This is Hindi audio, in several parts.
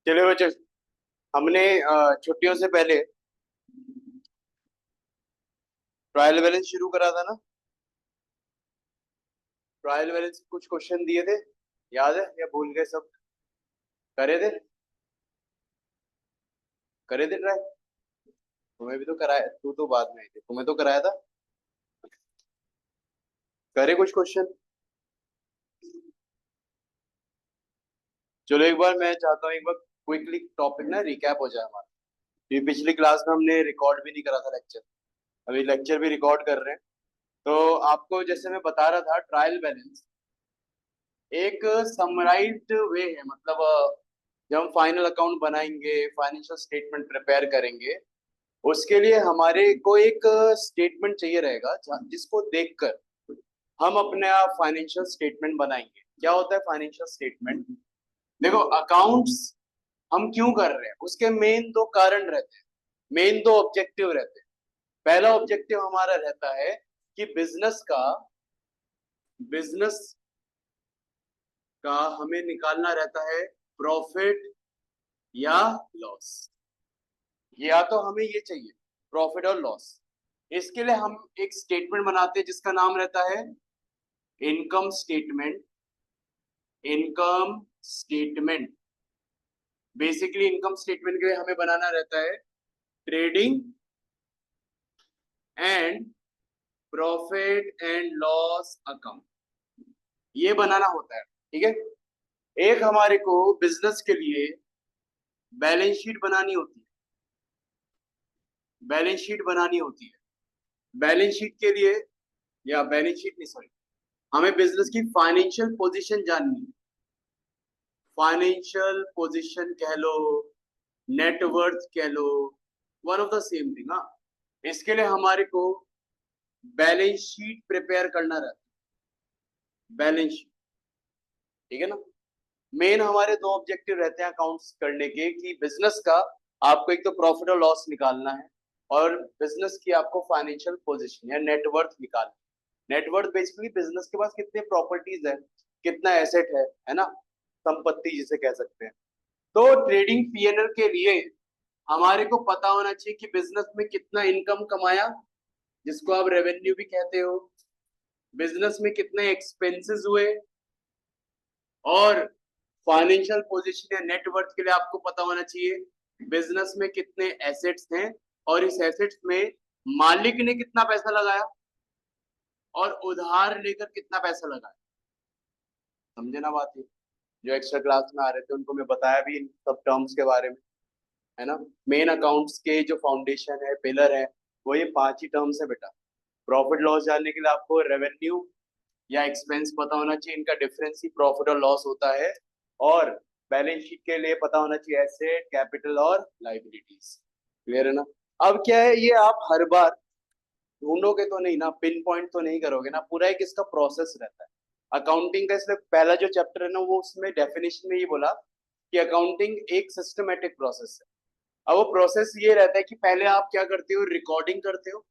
चलिए बच्चों, हमने छुट्टियों से पहले ट्रायल बैलेंस शुरू करा था ना। ट्रायल बैलेंस के कुछ क्वेश्चन दिए थे, याद है या भूल गए सब? करे थे, करे थे ट्राई। तुम्हें भी तो कराया, तू तो बाद में आई थी, तुम्हें तो कराया था। करे कुछ क्वेश्चन। चलो एक बार मैं चाहता हूँ, एक बार क्विकली टॉपिक ना रिकैप हो जाए हमारा। ये पिछली क्लास में हमने रिकॉर्ड भी नहीं करा था लेक्चर, अभी लेक्चर भी रिकॉर्ड कर रहे हैं। तो आपको जैसे मैं बता रहा था, ट्रायल बैलेंस एक समराइज्ड वे है। मतलब जब हम फाइनल अकाउंट बनाएंगे, फाइनेंशियल स्टेटमेंट प्रिपेयर करेंगे, उसके लिए हमारे को एक स्टेटमेंट चाहिए रहेगा जिसको देखकर हम अपने फाइनेंशियल स्टेटमेंट बनाएंगे। क्या होता है फाइनेंशियल स्टेटमेंट? देखो, अकाउंट्स हम क्यों कर रहे हैं उसके मेन दो कारण रहते हैं, मेन दो ऑब्जेक्टिव रहते हैं। पहला ऑब्जेक्टिव हमारा रहता है कि बिजनेस का हमें निकालना रहता है प्रॉफिट या लॉस। या तो हमें ये चाहिए प्रॉफिट और लॉस। इसके लिए हम एक स्टेटमेंट बनाते हैं जिसका नाम रहता है income statement. Income statement basically, income statement के लिए हमें बनाना रहता है trading and profit and loss account. ये बनाना होता है, ठीक है। एक हमारे को बिजनेस के लिए बैलेंस शीट बनानी होती है। बैलेंस शीट बनानी होती है। बैलेंस शीट के लिए, या बैलेंस शीट नहीं, सॉरी, हमें बिजनेस की फाइनेंशियल पोजीशन जाननी है। फाइनेंशियल पोजीशन कह लो, नेटवर्थ कह लो, one of the same thing. हाँ, इसके लिए हमारे को बैलेंस शीट प्रिपेयर करना रहता है। बैलेंस शीट, ठीक है ना। मेन हमारे दो ऑब्जेक्टिव रहते हैं अकाउंट्स करने के, कि बिजनेस का आपको एक तो प्रॉफिट और लॉस निकालना है, और बिजनेस की आपको फाइनेंशियल पोजीशन या नेटवर्थ निकालना है। नेटवर्थ बेसिकली बिजनेस के पास कितने प्रॉपर्टीज है, कितना एसेट है ना, संपत्ति जिसे कह सकते हैं। तो ट्रेडिंग पीएनएल के लिए हमारे को पता होना चाहिए कि बिजनेस में कितना इनकम कमाया, जिसको आप रेवेन्यू भी कहते हो। बिजनेस में कितने एक्सपेंसेस हुए, और फाइनेंशियल पोजीशन या नेटवर्थ के लिए आपको पता होना चाहिए बिजनेस में कितने एसेट्स हैं, और इस एसेट्स में मालिक ने कितना पैसा लगाया और उधार लेकर कितना पैसा लगाया। समझे ना बात? ये जो एक्स्ट्रा क्लास में आ रहे थे उनको मैं बताया भी इन सब टर्म्स के बारे में, है ना। मेन अकाउंट्स के जो फाउंडेशन है, पिलर है, वो ये पांच ही टर्म्स है बेटा। प्रॉफिट लॉस जानने के लिए आपको रेवेन्यू या एक्सपेंस पता होना चाहिए, इनका डिफरेंस ही प्रॉफिट और लॉस होता है। और बैलेंस शीट के लिए पता होना चाहिए एसेट, कैपिटल और लाइबिलिटीज। क्लियर है ना? अब क्या है, ये आप हर बार ढूंढोगे तो नहीं ना, पिन पॉइंट तो नहीं करोगे ना, पूरा एक इसका प्रोसेस रहता है अकाउंटिंग का। इसलिए पहला जो चैप्टर है ना, वो उसमें डेफिनेशन में ये बोला कि अकाउंटिंग एक सिस्टमेटिक प्रोसेस है। अब वो प्रोसेस ये रहता है कि पहले आप क्या करते हो, रिकॉर्डिंग करते हो।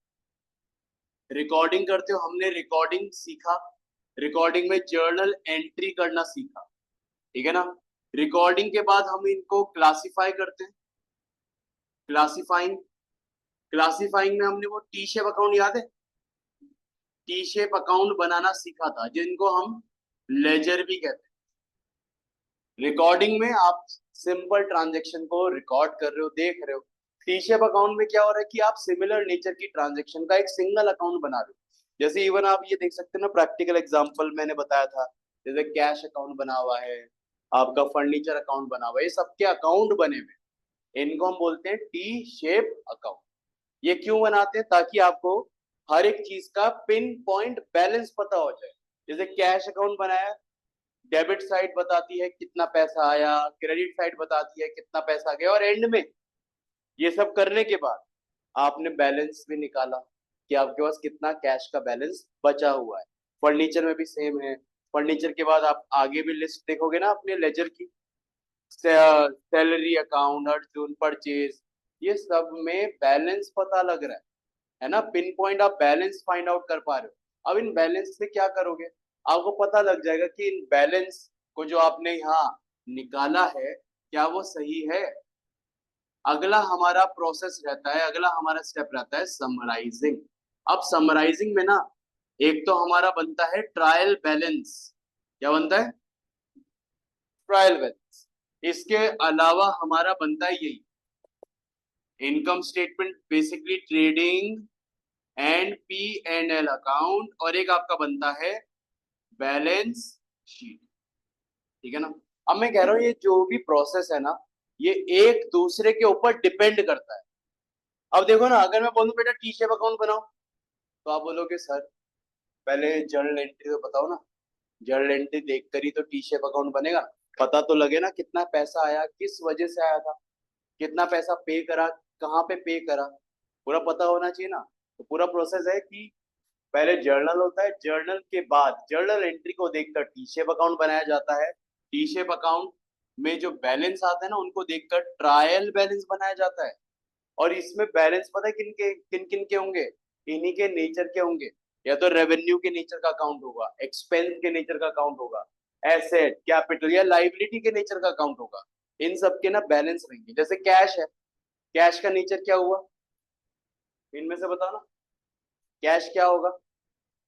रिकॉर्डिंग करते हो, हमने रिकॉर्डिंग सीखा। रिकॉर्डिंग में जर्नल एंट्री करना सीखा, ठीक है ना। रिकॉर्डिंग के बाद हम इनको क्लासिफाई करते हैं। क्लासिफाइंग क्लासिफाइंग में हमने वो टी शेप अकाउंट, याद है? टी शेप अकाउंट बनाना सीखा था, जिनको हम लेजर भी कहते हैं। रिकॉर्डिंग में आप सिंपल ट्रांजेक्शन को रिकॉर्ड कर रहे हो, देख रहे हो। टी शेप अकाउंट में क्या हो रहा है कि आप सिमिलर नेचर की ट्रांजेक्शन का एक सिंगल अकाउंट बना रहे हो। जैसे इवन आप ये देख सकते हैं ना, प्रैक्टिकल एग्जांपल मैंने बताया था, जैसे कैश अकाउंट बना हुआ है, आपका फर्नीचर अकाउंट बना हुआ है, ये सबके अकाउंट बने हुए, इनको हम बोलते हैं टी शेप अकाउंट। ये क्यों बनाते हैं? ताकि आपको हर एक चीज का पिन पॉइंट बैलेंस पता हो जाए। जैसे कैश अकाउंट बनाया, डेबिट साइड बताती है कितना पैसा आया, क्रेडिट साइड बताती है कितना पैसा गया, और एंड में ये सब करने के बाद आपने बैलेंस भी निकाला कि आपके पास कितना कैश का बैलेंस बचा हुआ है। फर्नीचर में भी सेम है। फर्नीचर के बाद आप आगे भी लिस्ट देखोगे ना अपने लेजर की, सैलरी अकाउंट, अर्जुन परचेज, ये सब में बैलेंस पता लग रहा है ना। पिन पॉइंट आप बैलेंस फाइंड आउट कर पा रहे हो। अब इन बैलेंस से क्या करोगे, आपको पता लग जाएगा कि इन बैलेंस को जो आपने यहाँ निकाला है, क्या वो सही है? अगला हमारा प्रोसेस रहता है, अगला हमारा स्टेप रहता है समराइजिंग। अब समराइजिंग में ना एक तो हमारा बनता है ट्रायल बैलेंस। क्या बनता है? Trial balance. इसके अलावा हमारा बनता है यही income statement, basically trading and P and L account, और एक आपका बनता है बैलेंस शीट। ठीक है ना? अब मैं कह रहा हूं ये जो भी प्रोसेस है ना, ये एक दूसरे के ऊपर डिपेंड करता है। अब देखो ना, अगर मैं बोलूं बेटा टी शेप अकाउंट बनाओ, तो आप बोलोगे सर पहले जर्नल एंट्री तो बताओ ना। जर्नल एंट्री देखकर ही तो टी शेप अकाउंट बनेगा। पता तो लगे ना कितना पैसा आया, किस वजह से आया था, कितना पैसा पे करा, कहाँ पे पे करा, पूरा पता होना चाहिए ना। तो पूरा प्रोसेस है कि पहले जर्नल होता है, जर्नल के बाद जर्नल एंट्री को देखकर टी शेप अकाउंट बनाया जाता है। टी शेप अकाउंट में जो बैलेंस आते हैं ना, उनको देखकर ट्रायल बैलेंस बनाया जाता है। और इसमें बैलेंस पता है किन किन के होंगे? इन्हीं के नेचर के होंगे। या तो रेवेन्यू के नेचर का अकाउंट होगा, एक्सपेंस के नेचर का अकाउंट होगा, एसेट कैपिटल या लाइबिलिटी के नेचर का अकाउंट होगा। इन सब के ना बैलेंस रहेंगे। जैसे कैश है, कैश का नेचर क्या हुआ? इनमें से बताओ ना। कैश क्या होगा?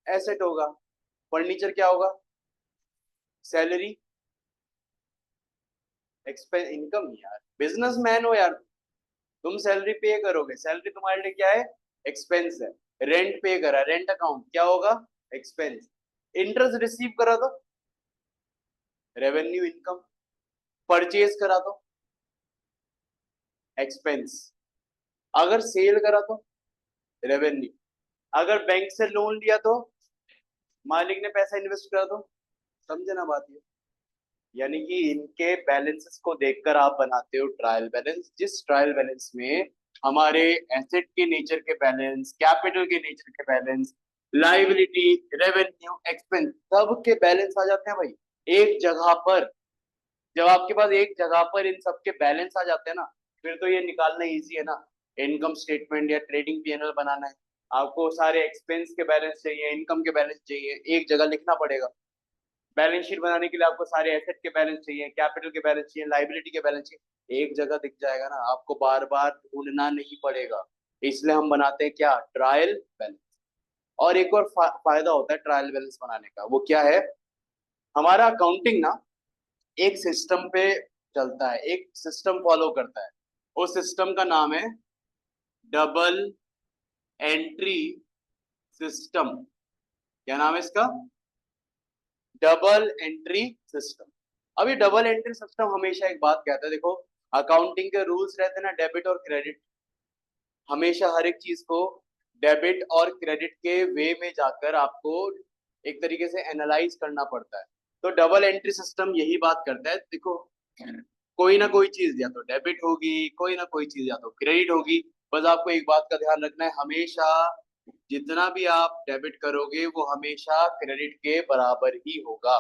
एसेट होगा। फर्नीचर क्या होगा? Salary, expense, income. यार बिजनेसमैन हो यार, तुम सैलरी पे करोगे, सैलरी तुम्हारे लिए क्या है? एक्सपेंस है। रेंट पे करा, रेंट अकाउंट क्या होगा? एक्सपेंस। इंटरेस्ट रिसीव करा तो रेवेन्यू इनकम। परचेज करा तो एक्सपेंस। अगर सेल करा तो रेवेन्यू। अगर बैंक से लोन लिया तो मालिक ने पैसा इन्वेस्ट करा तो। समझे ना बात ये? यानी कि इनके बैलेंसेस को देखकर आप बनाते हो ट्रायल बैलेंस, जिस ट्रायल बैलेंस में हमारे एसेट के नेचर के बैलेंस, कैपिटल के नेचर के बैलेंस, लाइबिलिटी, रेवेन्यू, एक्सपेंस, सब के बैलेंस आ जाते हैं भाई एक जगह पर। जब आपके पास एक जगह पर इन सब के बैलेंस आ जाते हैं ना, फिर तो ये निकालना इजी है ना। इनकम स्टेटमेंट या ट्रेडिंग पीएनएल बनाना है, आपको सारे एक्सपेंस के बैलेंस चाहिए, इनकम के बैलेंस चाहिए, एक जगह लिखना पड़ेगा। बैलेंस शीट बनाने के लिए आपको सारे एसेट के बैलेंस चाहिए, कैपिटल के बैलेंस चाहिए, लाइबिलिटी के बैलेंस चाहिए, एक जगह दिख जाएगा ना, आपको बार बार ढूंढना नहीं पड़ेगा। इसलिए हम बनाते हैं क्या? Trial balance. और एक और फायदा होता है ट्रायल बैलेंस बनाने का, वो क्या है? हमारा अकाउंटिंग ना एक सिस्टम पे चलता है, एक सिस्टम फॉलो करता है। उस सिस्टम का नाम है डबल एंट्री सिस्टम। क्या नाम है इसका? Double entry system. अब ये डबल एंट्री सिस्टम हमेशा एक बात कहता है, देखो अकाउंटिंग के रूल्स रहते हैं ना, डेबिट और क्रेडिट। हमेशा हर एक चीज को डेबिट और क्रेडिट के वे में जाकर आपको एक तरीके से एनालाइज करना पड़ता है। तो डबल एंट्री सिस्टम यही बात करता है, देखो कोई ना कोई चीज या तो डेबिट होगी, कोई ना कोई चीज या तो क्रेडिट होगी। बस आपको एक बात का ध्यान रखना है, हमेशा जितना भी आप डेबिट करोगे वो हमेशा क्रेडिट के बराबर ही होगा।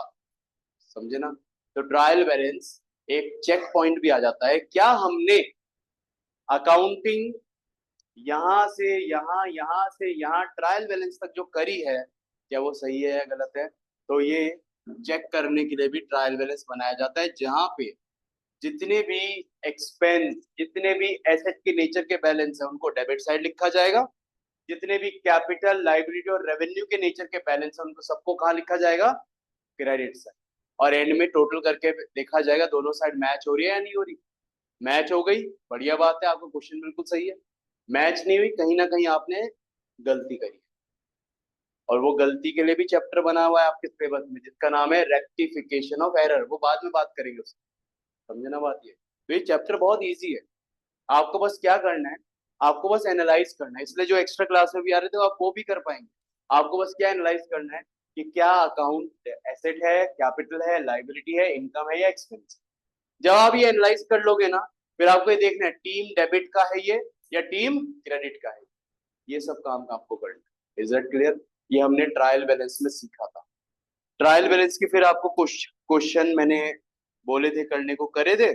समझे ना? तो ट्रायल बैलेंस एक चेक पॉइंट भी आ जाता है, क्या हमने अकाउंटिंग यहाँ से यहाँ, यहाँ से यहाँ ट्रायल बैलेंस तक जो करी है, क्या वो सही है या गलत है। तो ये चेक करने के लिए भी ट्रायल बैलेंस बनाया जाता है, जहां पे जितने भी एक्सपेंस, जितने भी एसेट के नेचर के बैलेंस है उनको डेबिट साइड लिखा जाएगा, जितने भी कैपिटल, लाइबिलिटी और रेवेन्यू के नेचर के बैलेंस है उनको सबको कहाँ लिखा जाएगा? Credit side. और एंड में टोटल करके देखा जाएगा दोनों साइड मैच हो रही है या नहीं हो रही। मैच हो गई, बढ़िया बात है, आपका क्वेश्चन बिल्कुल सही है। मैच नहीं हुई, कहीं ना कहीं आपने गलती करी। और वो गलती के लिए भी चैप्टर बना हुआ है आपके सिलेबस में, जिसका नाम है रेक्टिफिकेशन ऑफ एरर। वो बाद में बात करेंगे उसकी। समझे ना बात ये? तो ये चैप्टर बहुत इजी है, आपको बस क्या करना है, आपको बस एनालाइज करना है। इसलिए जो एक्स्ट्रा क्लास में भी आ रहे थे आप वो भी कर पाएंगे। आपको बस क्या एनालाइज करना है कि क्या अकाउंट एसेट है, कैपिटल है, लाइबिलिटी है, इनकम है या एक्सपेंस। जब आप ये एनालाइज कर लोगे ना, फिर आपको ये देखना है टीम डेबिट का है ये या टीम क्रेडिट का है। ये सब काम आपको करना है। Is that clear? ये हमने ट्रायल बैलेंस में सीखा था। ट्रायल बैलेंस के फिर आपको क्वेश्चन मैंने बोले थे करने को, करे थे।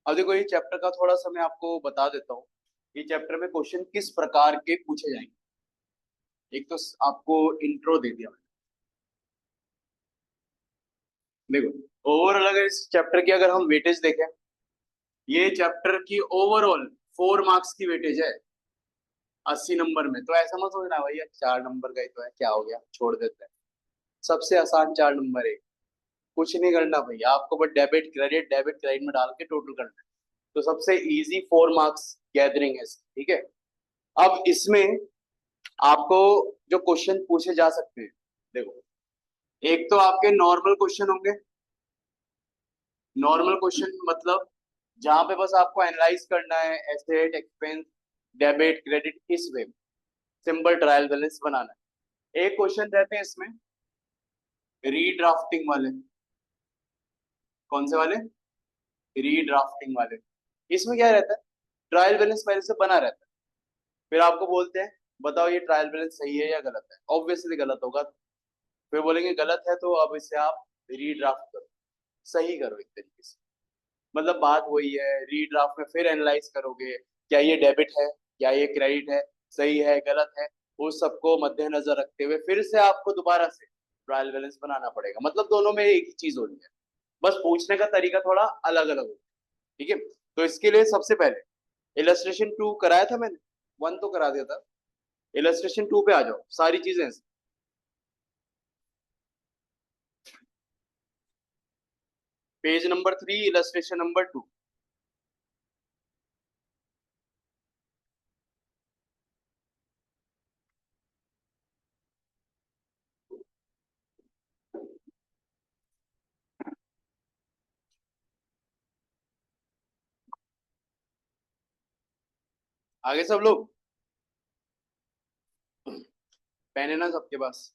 अब देखो ये चैप्टर का थोड़ा सा मैं आपको बता देता हूँ, ये चैप्टर में क्वेश्चन किस प्रकार के पूछे जाएंगे। एक तो आपको इंट्रो दे दिया मैंने। देखो ओवरऑल अगर इस चैप्टर की अगर हम वेटेज देखें, ये चैप्टर की ओवरऑल 4 मार्क्स की वेटेज है 80 नंबर में। तो ऐसा मत सोचना भैया 4 नंबर का ही तो है, क्या हो गया, छोड़ देते हैं। सबसे आसान 4 नंबर है। कुछ नहीं करना भैया आपको, बस डेबिट क्रेडिट में डाल के टोटल करना है। तो सबसे इजी 4 मार्क्स गैदरिंग है ठीक है। अब इसमें आपको जो क्वेश्चन पूछे जा सकते हैं, देखो, एक तो आपके नॉर्मल क्वेश्चन होंगे। नॉर्मल क्वेश्चन मतलब जहां पे बस आपको एनालाइज करना है एसेट एक्सपेंस डेबिट क्रेडिट किस वे में, सिंपल ट्रायल बैलेंस बनाना है। एक क्वेश्चन रहते हैं इसमें रीड्राफ्टिंग वाले। कौन से वाले? रीड्राफ्टिंग वाले। इसमें क्या रहता है, ट्रायल बैलेंस पहले से बना रहता है, फिर आपको बोलते हैं बताओ ये ट्रायल बैलेंस सही है या गलत है। ऑब्वियसली गलत होगा, फिर बोलेंगे गलत है तो अब इसे आप रीड्राफ्ट करो, सही करो एक तरीके से। मतलब बात वही है, रीड्राफ्ट में फिर एनालाइज करोगे क्या ये डेबिट है, क्या ये क्रेडिट है, सही है गलत है, उस सबको मद्देनजर रखते हुए फिर से आपको दोबारा से ट्रायल बैलेंस बनाना पड़ेगा। मतलब दोनों में एक ही चीज हो रही है, बस पूछने का तरीका थोड़ा अलग अलग हो। ठीक है, तो इसके लिए सबसे पहले इलस्ट्रेशन 2 कराया था मैंने, 1 तो करा दिया था। इलस्ट्रेशन 2 पे आ जाओ, सारी चीजें पेज नंबर 3 इलस्ट्रेशन नंबर 2। आगे सब लोग पेन है ना सबके पास?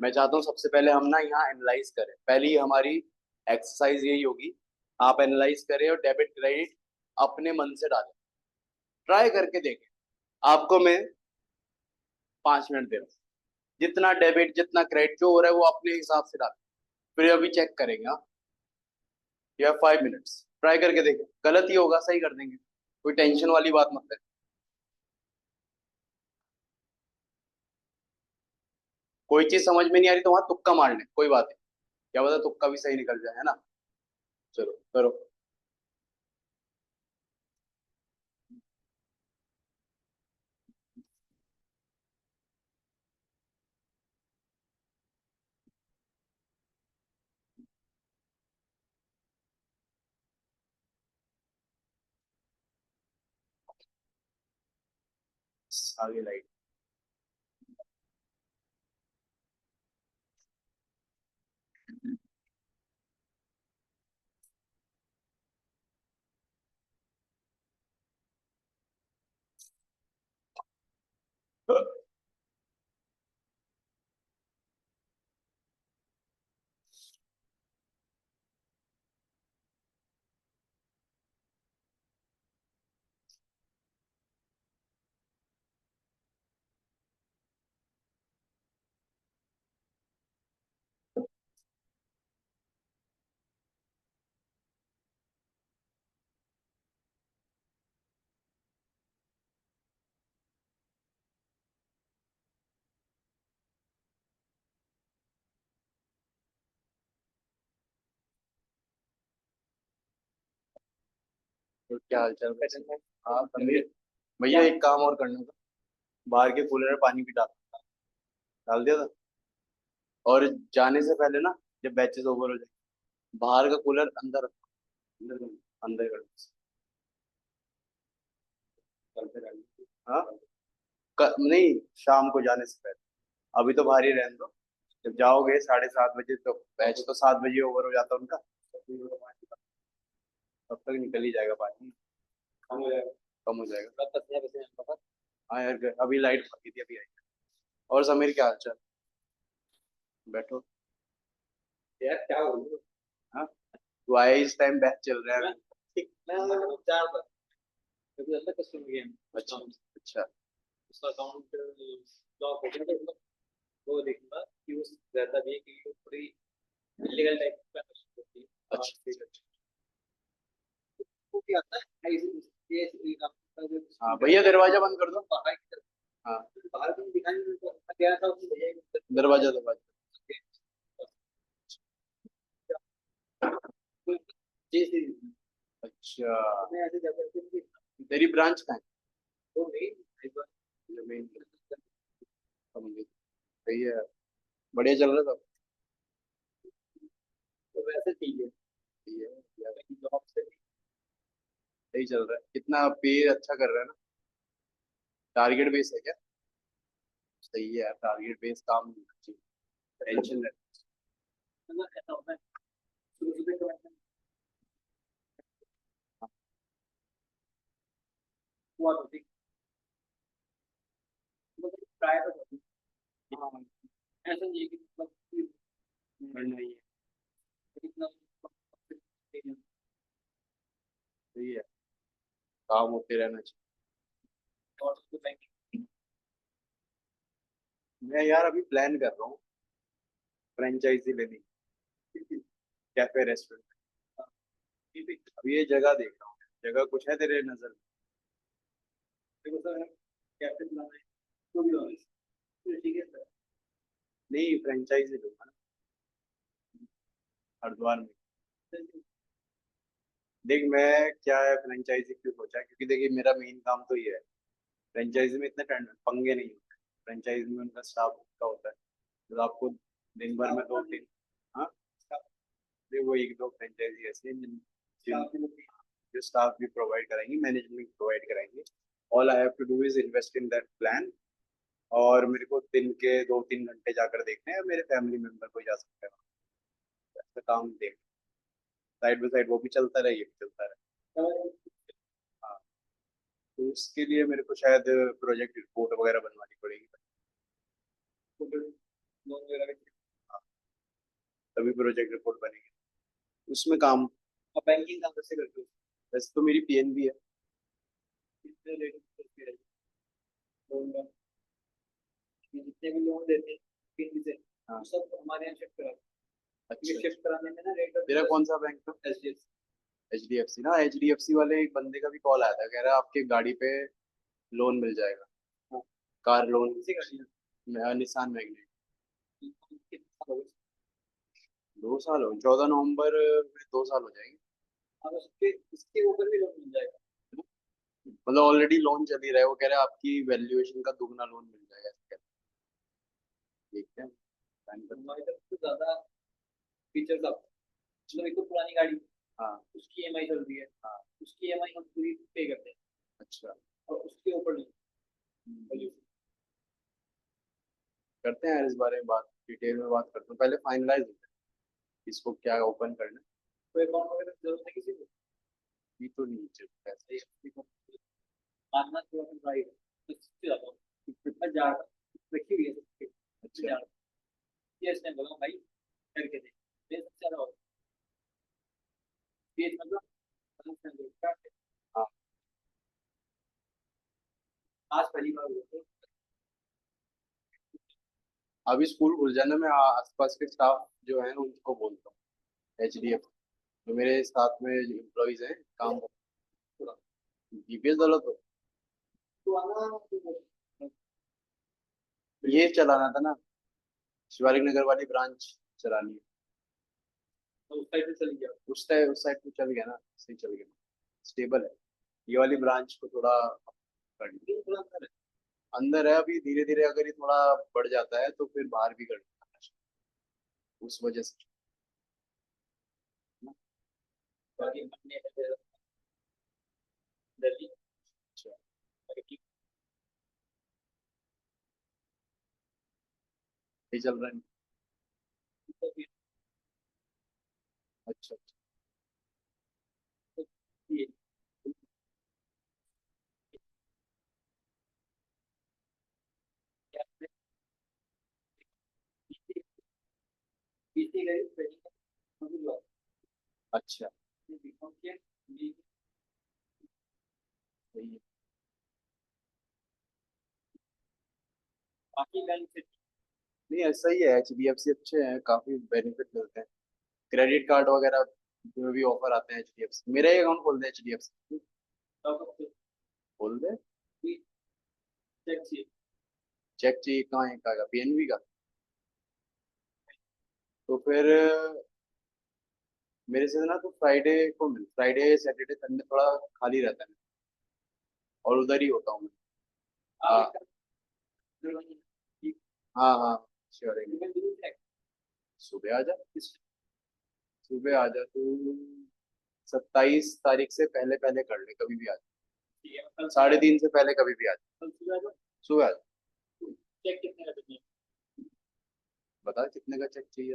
मैं चाहता हूँ सबसे पहले हम ना यहाँ एनालाइज करें, पहली हमारी एक्सरसाइज यही होगी। आप एनालाइज करें और डेबिट क्रेडिट अपने मन से डालें, ट्राई करके देखें। आपको मैं 5 मिनट दे रहा हूँ, जितना डेबिट जितना क्रेडिट जो हो रहा है वो अपने हिसाब से डालें, फिर अभी चेक करेंगे। हाँ, यू हैव 5 मिनट्स, ट्राई करके देखें, गलत ही होगा सही कर देंगे, कोई टेंशन वाली बात मत है। कोई चीज समझ में नहीं आ रही तो वहां तुक्का मार ले, कोई बात नहीं, क्या पता तुक्का भी सही निकल जाए, है ना। चलो करो। आगे लाइट। तो क्या हाल चाल है? हाँ समीर, भैया एक काम और करना था, बाहर के कूलर में पानी भी डाल दिया था। और जाने से पहले ना, जब बैचेस ओवर हो जाए, बाहर का कूलर अंदर रखो, अंदर अंदर कर दो। हाँ, नहीं, शाम को जाने से पहले, अभी तो बाहर ही रहने दो। जब जाओगे 7:30 बजे, तो बैच तो 7 बजे ओवर हो जाता है उनका, तब तक निकल ही जाएगा पानी। कम हो जाएगा, कम हो जाएगा। हाँ यार, अभी लाइट भागी थी, अभी आई। और समीर क्या हाल चाल? बैठो यार, क्या हो रहा है? हाँ, तो आए इस टाइम बैच चल रहा है। ठीक, मैं जा रहा था, अभी अंदर कस्टमर गेम। अच्छा अच्छा। उसका अकाउंट लॉक हो गया, तो वो देखूंगा कि उस रहता भी है कि वो थोड़ी इलीगल टाइप का होती है। अच्छा ठीक है। वो क्या आता है ये हाँ भैया, दरवाजा बंद कर दो। बाहर की तरफ, हाँ बाहर भी दिखाई नहीं देता। मैं गया था उसमें भैया, दरवाजा दरवाजा जी सीरीज अच्छा, में ऐसे जबरदस्ती तेरी ब्रांच कहाँ है? वो मेन जो मेन सही है, बढ़िया चल रहा था। तो वैसे ठीक है सही है यार, जॉब से सही चल रहा है। कितना पे अच्छा कर रहा है ना? टारगेट बेस है क्या? सही है यार, टारगेट बेस काम टेंशन है। मतलब ऐसा होता है शुरू शुरू तो ऐसा हुआ तो ठीक मतलब ट्राई तो करती हाँ ऐसा नहीं है कि मतलब करना ही है। इतना सही है, काम होते रहना चाहिए। और उसको बैंक मैं यार अभी प्लान कर रहा हूँ फ्रेंचाइजी लेने की, कैफे रेस्टोरेंट। अभी ये जगह देख रहा हूँ, जगह कुछ है तेरे नजर में? देखो सर कैसे चलाना है तो भी ऑनेस्ट तो ठीक है सर नहीं, फ्रेंचाइजी लूंगा ना, हरिद्वार में। देख मैं क्या है, फ्रेंचाइजी क्यों सोचा, क्योंकि देखिए मेरा मेन काम तो ये है। फ्रेंचाइजी में इतने पंगे नहीं होते। फ्रेंचाइजी में उनका स्टाफ का होता है, तो आपको दिन भर में 2 3, हाँ, वो एक दो फ्रेंचाइजी ऐसे हैं जो स्टाफ भी प्रोवाइड कराएंगे, मैनेजमेंट प्रोवाइड कराएंगे। All I have to do is invest in that plan. और मेरे को दिन के 2 3 घंटे जाकर देखने हैं, मेरे फैमिली मेंबर को जा सकते हैं ऐसा काम देख, साइड बाई साइड वो भी चलता रहे, ये भी चलता रहे। हाँ, तो उसके लिए मेरे को शायद प्रोजेक्ट रिपोर्ट वगैरह बनवानी पड़ेगी। तो फिर लोन वगैरह भी हाँ, तभी प्रोजेक्ट रिपोर्ट बनेगी, उसमें काम। अब बैंकिंग काम कैसे करते हो वैसे तो मेरी पीएनबी है। कितने रेट करते हैं लोन का ये जितने भी लोन देते हैं किन से हाँ, सब हमारे यहाँ शिफ्ट कराते हैं ये अच्छा। शिफ्ट कराने में ना रेट तेरा कौन सा बैंक था? एचडीएफसी एचडीएफसी ना, एचडीएफसी वाले एक बंदे का भी कॉल आया था, कह रहा है आपके गाड़ी पे लोन मिल जाएगा, कार लोन। किसी का निसान मैग्नेट। कितना होगा 2 साल हो, 14 नवंबर में 2 साल हो जाएंगे। अब उसके इसके ऊपर भी लोन मिल जाएगा मतलब ऑलरेडी लोन चल ही रहा है, वो कह रहा है आपकी वैल्यूएशन का दुगना लोन मिल जाएगा, ऐसा कह रहा है। देखते हैं plan करते हैं। हमारी तरफ से ज्यादा फीचर्स आप मतलब एक तो पुरानी गाड़ी हाँ उसकी ईएमआई चल रही है हाँ। उसकी ईएमआई हम पूरी पे करते हैं अच्छा, और उसके ऊपर नहीं करते हैं यार इस बारे में बात, डिटेल में बात करते हैं, पहले फाइनलाइज होता है इसको क्या ओपन करना है। तो अकाउंट वगैरह की जरूरत है किसी को ये तो नहीं चाहिए ये अपनी को मानना तो अपन राइट तो इससे ज्यादा मैं जा रहा रखी हुई है सबके मैं अच्छा। जा रहा ये इसने बोला भाई करके दे ये सबसे ज्यादा होगा ये मतलब हाँ, आज पहली बार हुआ तो अभी स्कूल खुल जाने में आसपास के स्टाफ जो है उनको बोलता हूँ, एचडीएफ जो मेरे साथ में एम्प्लॉयज हैं काम, जीपीएस डालो तो तो आना तो ये चलाना था ना, शिवालिक नगर वाली ब्रांच चलानी है। उस साइड से चली गया उस साइड तो चल गया ना, सही चल गया, स्टेबल है। ये वाली ब्रांच को थोड़ा करनी है। थोड़ा अंदर है अंदर है अभी, धीरे धीरे अगर ये थोड़ा बढ़ जाता है तो फिर बाहर भी करना है, उस वजह से। बाकी बनने है दिल्ली अच्छा, बाकी ये चल रहा है। तो भी अच्छा अच्छा। ये क्या है बीसी गई ट्रेनिंग में हुआ अच्छा, ये बीकॉम के बी सही है। बाकी बैंक से नहीं ऐसा ही है, एचडीएफसी अच्छे हैं, काफी बेनिफिट मिलते हैं, क्रेडिट कार्ड वगैरह में भी ऑफर आते हैं एचडीएफसी। मेरा ही अकाउंट खोल दे एचडीएफसी, टॉप अप खोल दे। भी चेक चाहिए चेक चाहिए कहाँ है, का पीएनबी का? तो फिर मेरे से ना तो फ्राइडे सैटरडे संडे थोड़ा खाली रहता है और उधर ही होता हूँ मैं। हाँ हाँ हाँ श्योर है। सुबह आ जा, सुबह आ जा तू। 27 तारीख से पहले पहले कर ले, कभी भी आ जा। 3:30 से पहले कभी भी आ जा। सुबह आ जा। चेक कितने का चाहिए? बता कितने का चेक चाहिए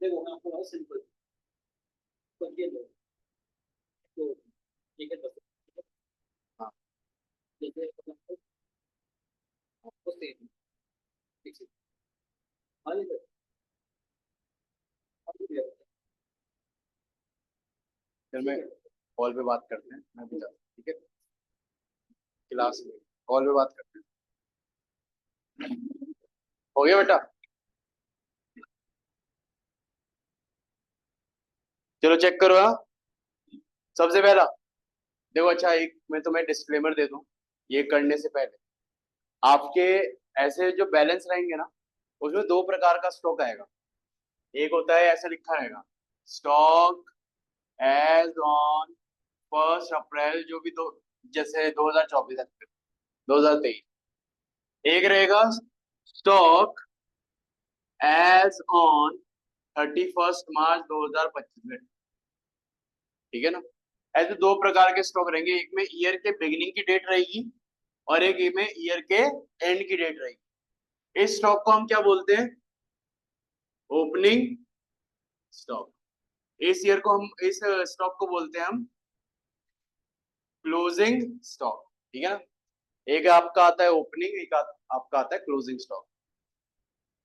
देखो मैं आपको बहुत सिंपल तो ये लो, तो ठीक है बस। हाँ जैसे आपको सेम ठीक है। हाँ जी सर, हाँ जी भैया। फिर मैं कॉल पे बात करते हैं, मैं भी जाता हूँ, ठीक है। क्लास में कॉल पे बात करते हैं। हो गया बेटा, चलो चेक करो। हाँ सबसे पहला देखो, अच्छा एक मैं तुम्हें डिस्क्लेमर दे दूं, ये करने से पहले आपके ऐसे जो बैलेंस रहेंगे ना, उसमें दो प्रकार का स्टॉक आएगा। एक होता है ऐसा लिखा रहेगा, स्टॉक एज ऑन 1 अप्रैल, जो भी दो, जैसे 2024 है, 2023। एक रहेगा स्टॉक एज ऑन 31 मार्च 2025 में, ठीक है ना। ऐसे दो प्रकार के स्टॉक रहेंगे, एक में ईयर के बिगिनिंग की डेट रहेगी और एक में ईयर के एंड की डेट रहेगी। इस स्टॉक को हम क्या बोलते हैं? Opening stock. इस ईयर को हम, इस स्टॉक को बोलते हैं हम क्लोजिंग स्टॉक, ठीक है ना। एक आपका आता है ओपनिंग, एक आपका आता है क्लोजिंग स्टॉक।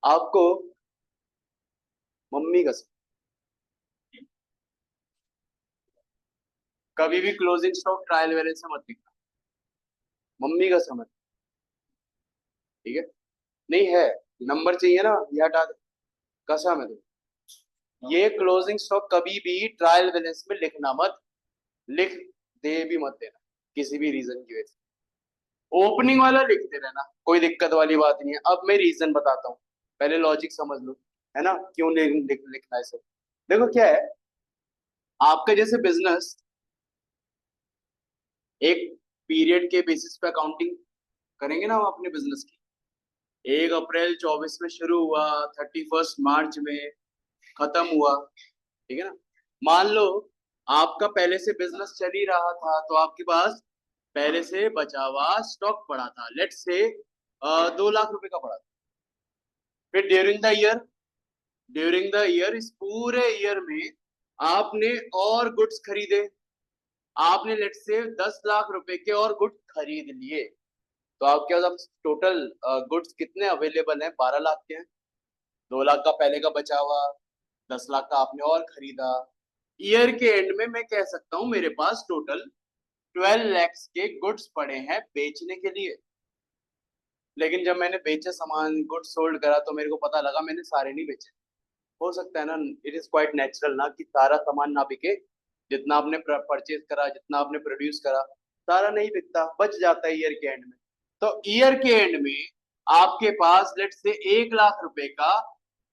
आपको मम्मी कसम कभी भी क्लोजिंग स्टॉक ट्रायल बैलेंस से मत लिखना, मम्मी का समझ, ठीक है। नहीं है, नंबर चाहिए ना, ये हटा दे, कसम है तुम। ये क्लोजिंग स्टॉक कभी भी ट्रायल बैलेंस में लिखना मत, लिख दे भी मत देना किसी भी रीजन की वजह से। ओपनिंग वाला लिखते रहना, कोई दिक्कत वाली बात नहीं है। अब मैं रीजन बताता हूँ, पहले लॉजिक समझ लो, है ना, क्यों लिखना है इसे। देखो क्या है, आपका जैसे बिजनेस एक पीरियड के बेसिस पे अकाउंटिंग करेंगे ना हम अपने बिजनेस की। 1 अप्रैल 24 में शुरू हुआ, 31 मार्च में खत्म हुआ, ठीक है ना। मान लो आपका पहले से बिजनेस चल ही रहा था, तो आपके पास पहले से बचा हुआ स्टॉक पड़ा था, लेट से 2 लाख रुपए का पड़ा था। फिर ड्यूरिंग द ईयर इस पूरे ईयर में आपने और गुड्स खरीदे, आपने लेट से 10 लाख रुपए के और गुड्स खरीद लिए। तो आपके पास टोटल गुड्स कितने अवेलेबल हैं? 12 लाख के हैं। 2 लाख का पहले का बचा हुआ, 10 लाख का आपने और खरीदा। ईयर के एंड में मैं कह सकता हूं मेरे पास टोटल 12 लैक्स के गुड्स पड़े हैं बेचने के लिए। लेकिन जब मैंने बेचे सामान, गुड्स सोल्ड करा, तो मेरे को पता लगा मैंने सारे नहीं बेचे। हो सकता है ना, इट इज क्वाइट नेचुरल ना कि सारा सामान ना बिके। जितना आपने परचेज करा, जितना आपने प्रोड्यूस करा, सारा नहीं बिकता, बच जाता है ईयर के एंड में। तो ईयर के एंड में आपके पास लेट से 1 लाख रुपए का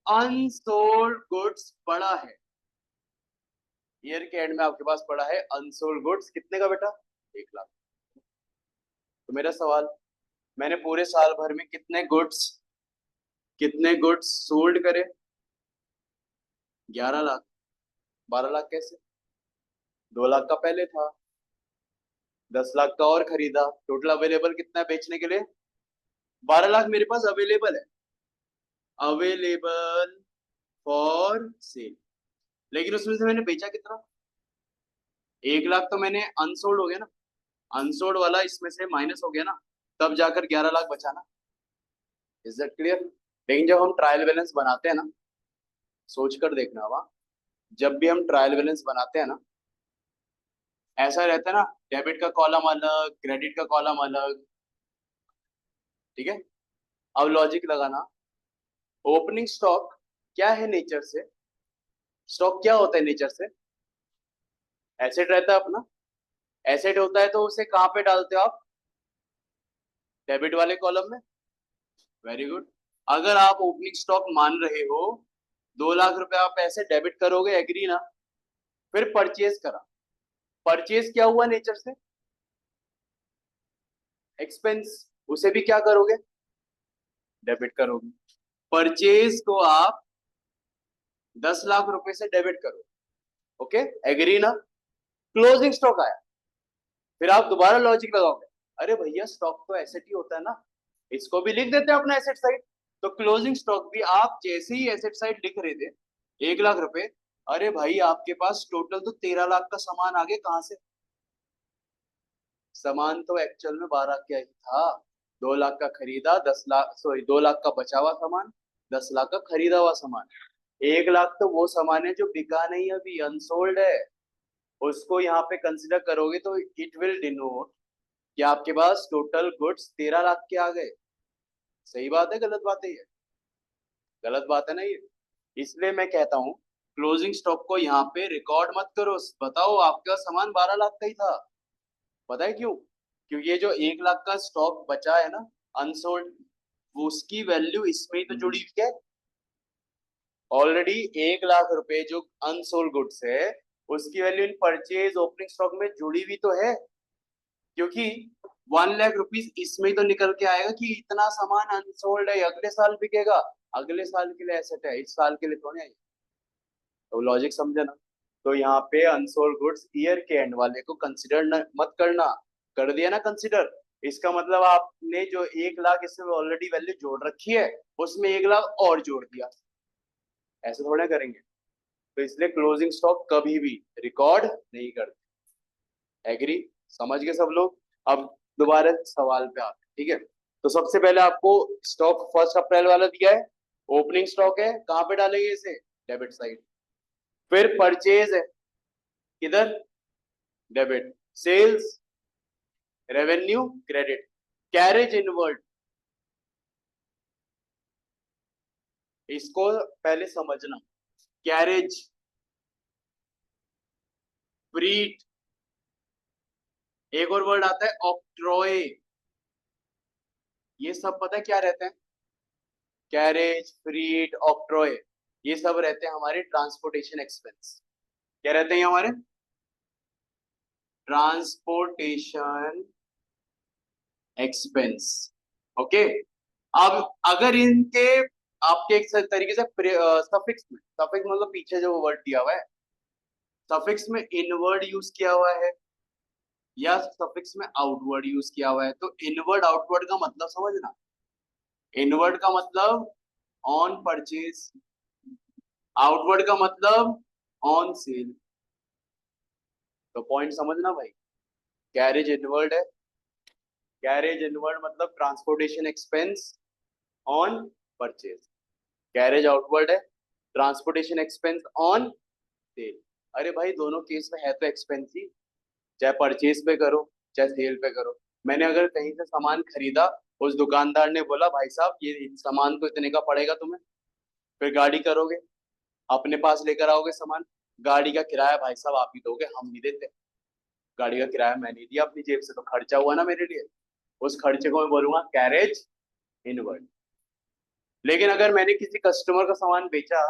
अनसोल्ड गुड्स पड़ा है। ईयर के एंड में आपके पास पड़ा है अनसोल्ड गुड्स, कितने का बेटा? 1 लाख। तो मेरा सवाल, मैंने पूरे साल भर में कितने गुड्स सोल्ड करे? 11 लाख। 12 लाख कैसे? 2 लाख का पहले था, 10 लाख का और खरीदा, टोटल अवेलेबल कितना है बेचने के लिए? 12 लाख मेरे पास अवेलेबल है, अवेलेबल फॉर सेल। लेकिन उसमें से मैंने बेचा कितना? 1 लाख तो मैंने अनसोल्ड हो गया ना, अनसोल्ड वाला इसमें से माइनस हो गया ना, तब जाकर 11 लाख बचा ना। Is that clear? लेकिन जब हम ट्रायल बैलेंस बनाते हैं ना, सोच कर देखना वहां, जब भी हम ट्रायल बैलेंस बनाते हैं ना, ऐसा रहता है ना, डेबिट का कॉलम अलग, क्रेडिट का कॉलम अलग, ठीक है। अब लॉजिक लगाना, ओपनिंग स्टॉक क्या है नेचर से? स्टॉक क्या होता है नेचर से? एसेट रहता है अपना। एसेट होता है तो उसे कहां पे डालते हो आप? डेबिट वाले कॉलम में। Very good. अगर आप ओपनिंग स्टॉक मान रहे हो 2 लाख रुपए आप ऐसे डेबिट करोगे, एग्री ना? फिर परचेज करा, परचेज क्या हुआ नेचर से? एक्सपेंस, उसे भी क्या करोगे? डेबिट करोगे। परचेज को आप 10 लाख रुपए से डेबिट करो, ओके, एग्री ना? क्लोजिंग स्टॉक आया, फिर आप दोबारा लॉजिक लगाओगे, अरे भैया स्टॉक तो एसेट ही होता है ना, इसको भी लिख देते हैं अपना एसेट साइड। तो क्लोजिंग स्टॉक भी आप जैसे ही एसेट साइड लिख रहे थे 1 लाख रुपए, अरे भाई आपके पास टोटल तो 13 लाख का सामान आ गया, कहां से? सामान तो एक्चुअल में 12 का ही था। 2 लाख का खरीदा, 10 लाख, सॉरी 2 लाख का बचा हुआ सामान, 10 लाख का खरीदा हुआ सामान। 1 लाख तो वो सामान है जो बिका नहीं, अभी अनसोल्ड है, उसको यहाँ पे कंसिडर करोगे तो इट विल डिनोट कि आपके पास टोटल गुड्स 13 लाख के आ गए। सही बात है, गलत बात है ये? गलत बात है ना ये? इसलिए मैं कहता हूँ क्लोजिंग स्टॉक को यहाँ पे रिकॉर्ड मत करो, बताओ आपके पास सामान 12 लाख का ही था। पता है क्यों? क्योंकि ये जो 1 लाख का स्टॉक बचा है ना अनसोल्ड, वो उसकी वैल्यू इसमें ही तो जुड़ी हुई है ऑलरेडी। 1 लाख रुपए जो अनसोल्ड गुड्स है उसकी value in purchase opening stock में जुड़ी हुई तो है, क्योंकि 1 लाख रुपीज इसमें ही तो निकल के आएगा कि इतना सामान अनसोल्ड है, अगले साल बिकेगा, अगले साल के लिए एसेट है, इस साल के लिए थोड़ी है। तो लॉजिक समझे ना? तो यहाँ पे अनसोल्ड गुड्स ईयर के एंड वाले को कंसिडर मत करना, कर दिया ना कंसिडर, इसका मतलब आपने जो 1 लाख इसमें ऑलरेडी वैल्यू जोड़ रखी है उसमें 1 लाख और जोड़ दिया, ऐसे थोड़ा करेंगे। तो इसलिए क्लोजिंग स्टॉक कभी भी रिकॉर्ड नहीं करते, एग्री? समझ गए सब लोग? अब दोबारा सवाल पे आते, ठीक है? तो सबसे पहले आपको स्टॉक 1 अप्रैल वाला दिया है, ओपनिंग स्टॉक है, कहां पे डालेंगे इसे? Debit side. फिर परचेज है, किधर? Debit. Sales, revenue, credit. Carriage inward, इसको पहले समझना। कैरेज, फ्रीट, एक और वर्ड आता है ऑक्ट्रॉय, ये सब पता है क्या रहते हैं? कैरेज, फ्रीट, ऑक्ट्रॉय, ये सब रहते हैं हमारे ट्रांसपोर्टेशन एक्सपेंस। क्या रहते हैं ये हमारे? Transportation expense, okay. अब अगर इनके आपके एक तरीके से सफिक्स में, सफिक्स मतलब पीछे जो वर्ड दिया हुआ है, सफिक्स में इनवर्ड यूज किया हुआ है या सफिक्स में आउटवर्ड यूज किया हुआ है, तो इनवर्ड आउटवर्ड का मतलब समझना। इनवर्ड का मतलब ऑन परचेज, आउटवर्ड का मतलब ऑन सेल। तो पॉइंट समझना भाई, कैरेज इनवर्ड है, कैरेज इनवर्ड मतलब transportation expense on purchase, carriage outward है ट्रांसपोर्टेशन एक्सपेंस ऑन सेल। अरे भाई दोनों केस में है तो एक्सपेंस ही, चाहे परचेज पे करो चाहे सेल पे करो। मैंने अगर कहीं से सामान खरीदा, उस दुकानदार ने बोला भाई साहब ये सामान तो इतने का पड़ेगा तुम्हें, फिर गाड़ी करोगे, अपने पास लेकर आओगे सामान, गाड़ी का किराया भाई साहब आप ही दोगे, हम नहीं देते। गाड़ी का किराया मैंने दिया अपनी जेब से, तो खर्चा हुआ ना मेरे लिए, उस खर्चे को मैं बोलूंगा कैरेज इनवर्ड। लेकिन अगर मैंने किसी कस्टमर का सामान बेचा,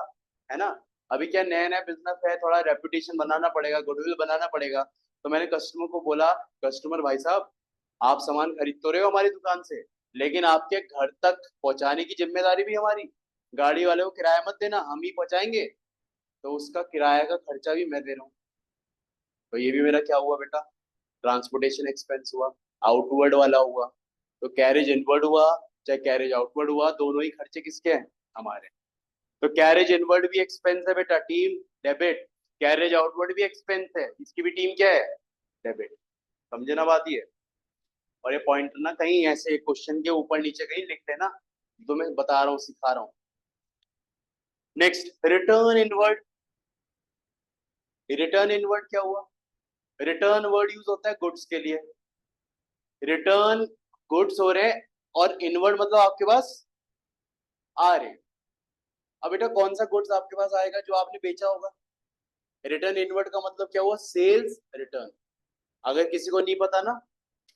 है ना, अभी क्या नया नया बिजनेस है, थोड़ा रेपुटेशन बनाना पड़ेगा, गुडविल बनाना पड़ेगा, तो मैंने कस्टमर को बोला, कस्टमर भाई साहब आप सामान खरीद तो रहे हो हमारी दुकान से, लेकिन आपके घर तक पहुंचाने की जिम्मेदारी भी हमारी, गाड़ी वाले को किराया मत देना, हम ही पहुंचाएंगे, तो उसका किराया का खर्चा भी मैं दे रहा हूँ। तो ये भी मेरा क्या हुआ बेटा? ट्रांसपोर्टेशन एक्सपेंस हुआ, आउटवर्ड वाला हुआ। तो कैरेज इनवर्ड हुआ चाहे कैरेज आउटवर्ड हुआ, दोनों ही खर्चे किसके हैं? हमारे। तो कैरेज इनवर्ड भी एक्सपेंस है बेटा, टीम डेबिट। कैरेज आउटवर्ड भी एक्सपेंस है, इसकी भी टीम क्या है? डेबिट। समझे ना बात ये? और ये पॉइंट ना कहीं ऐसे क्वेश्चन के ऊपर नीचे कहीं लिख लेना, तो मैं बता रहा हूँ, सिखा रहा हूँ। Next, return inward. Return inward क्या हुआ? रिटर्न वर्ड यूज होता है गुड्स के लिए, रिटर्न गुड्स हो रहे, और इनवर्ड मतलब आपके पास आ रहे। अब बेटा कौन सा गुड्स आपके पास आएगा? जो आपने बेचा होगा। रिटर्न इनवर्ड का मतलब क्या हुआ? Sales return. अगर किसी को नहीं पता ना,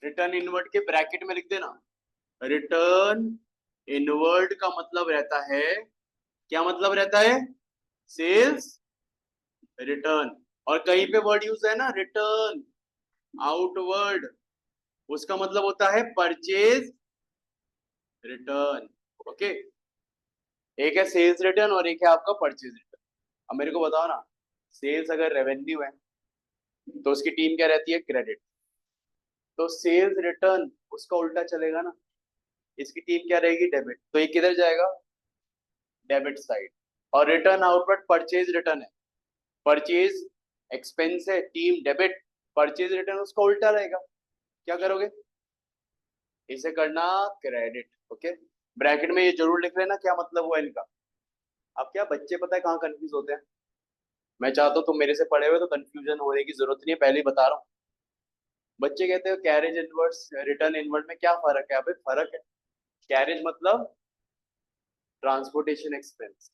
रिटर्न इनवर्ड के ब्रैकेट में लिख देना, रिटर्न इनवर्ड का मतलब रहता है, क्या मतलब रहता है? Sales return. और कहीं पे वर्ड यूज है ना रिटर्न आउटवर्ड, उसका मतलब होता है परचेज रिटर्न। ओके, एक है सेल्स रिटर्न और एक है आपका परचेज रिटर्न। अब मेरे को बताओ ना, सेल्स अगर रेवेन्यू है तो उसकी टीम क्या रहती है, क्रेडिट। तो सेल्स रिटर्न उसका उल्टा चलेगा ना, इसकी टीम क्या रहेगी, डेबिट। तो ये किधर जाएगा, डेबिट साइड। और रिटर्न आउटवर्ड परचेज रिटर्न है, परचेज एक्सपेंस है, टीम डेबिट, परचेज रिटर्न उसका उल्टा रहेगा। क्या करोगे, इसे करना क्रेडिट। ओके, ब्रैकेट में ये जरूर लिख लेना क्या मतलब हुआ इनका। अब क्या बच्चे पता है कहाँ कंफ्यूज होते हैं, मैं चाहता हूँ तुम मेरे से पढ़े हुए तो कंफ्यूजन होने की जरूरत नहीं है, पहले ही बता रहा हूँ। बच्चे कहते हो कैरेज इनवर्स रिटर्न इनवर्ट में क्या फर्क है, अबे फर्क है। कैरेज मतलब ट्रांसपोर्टेशन एक्सपेंस,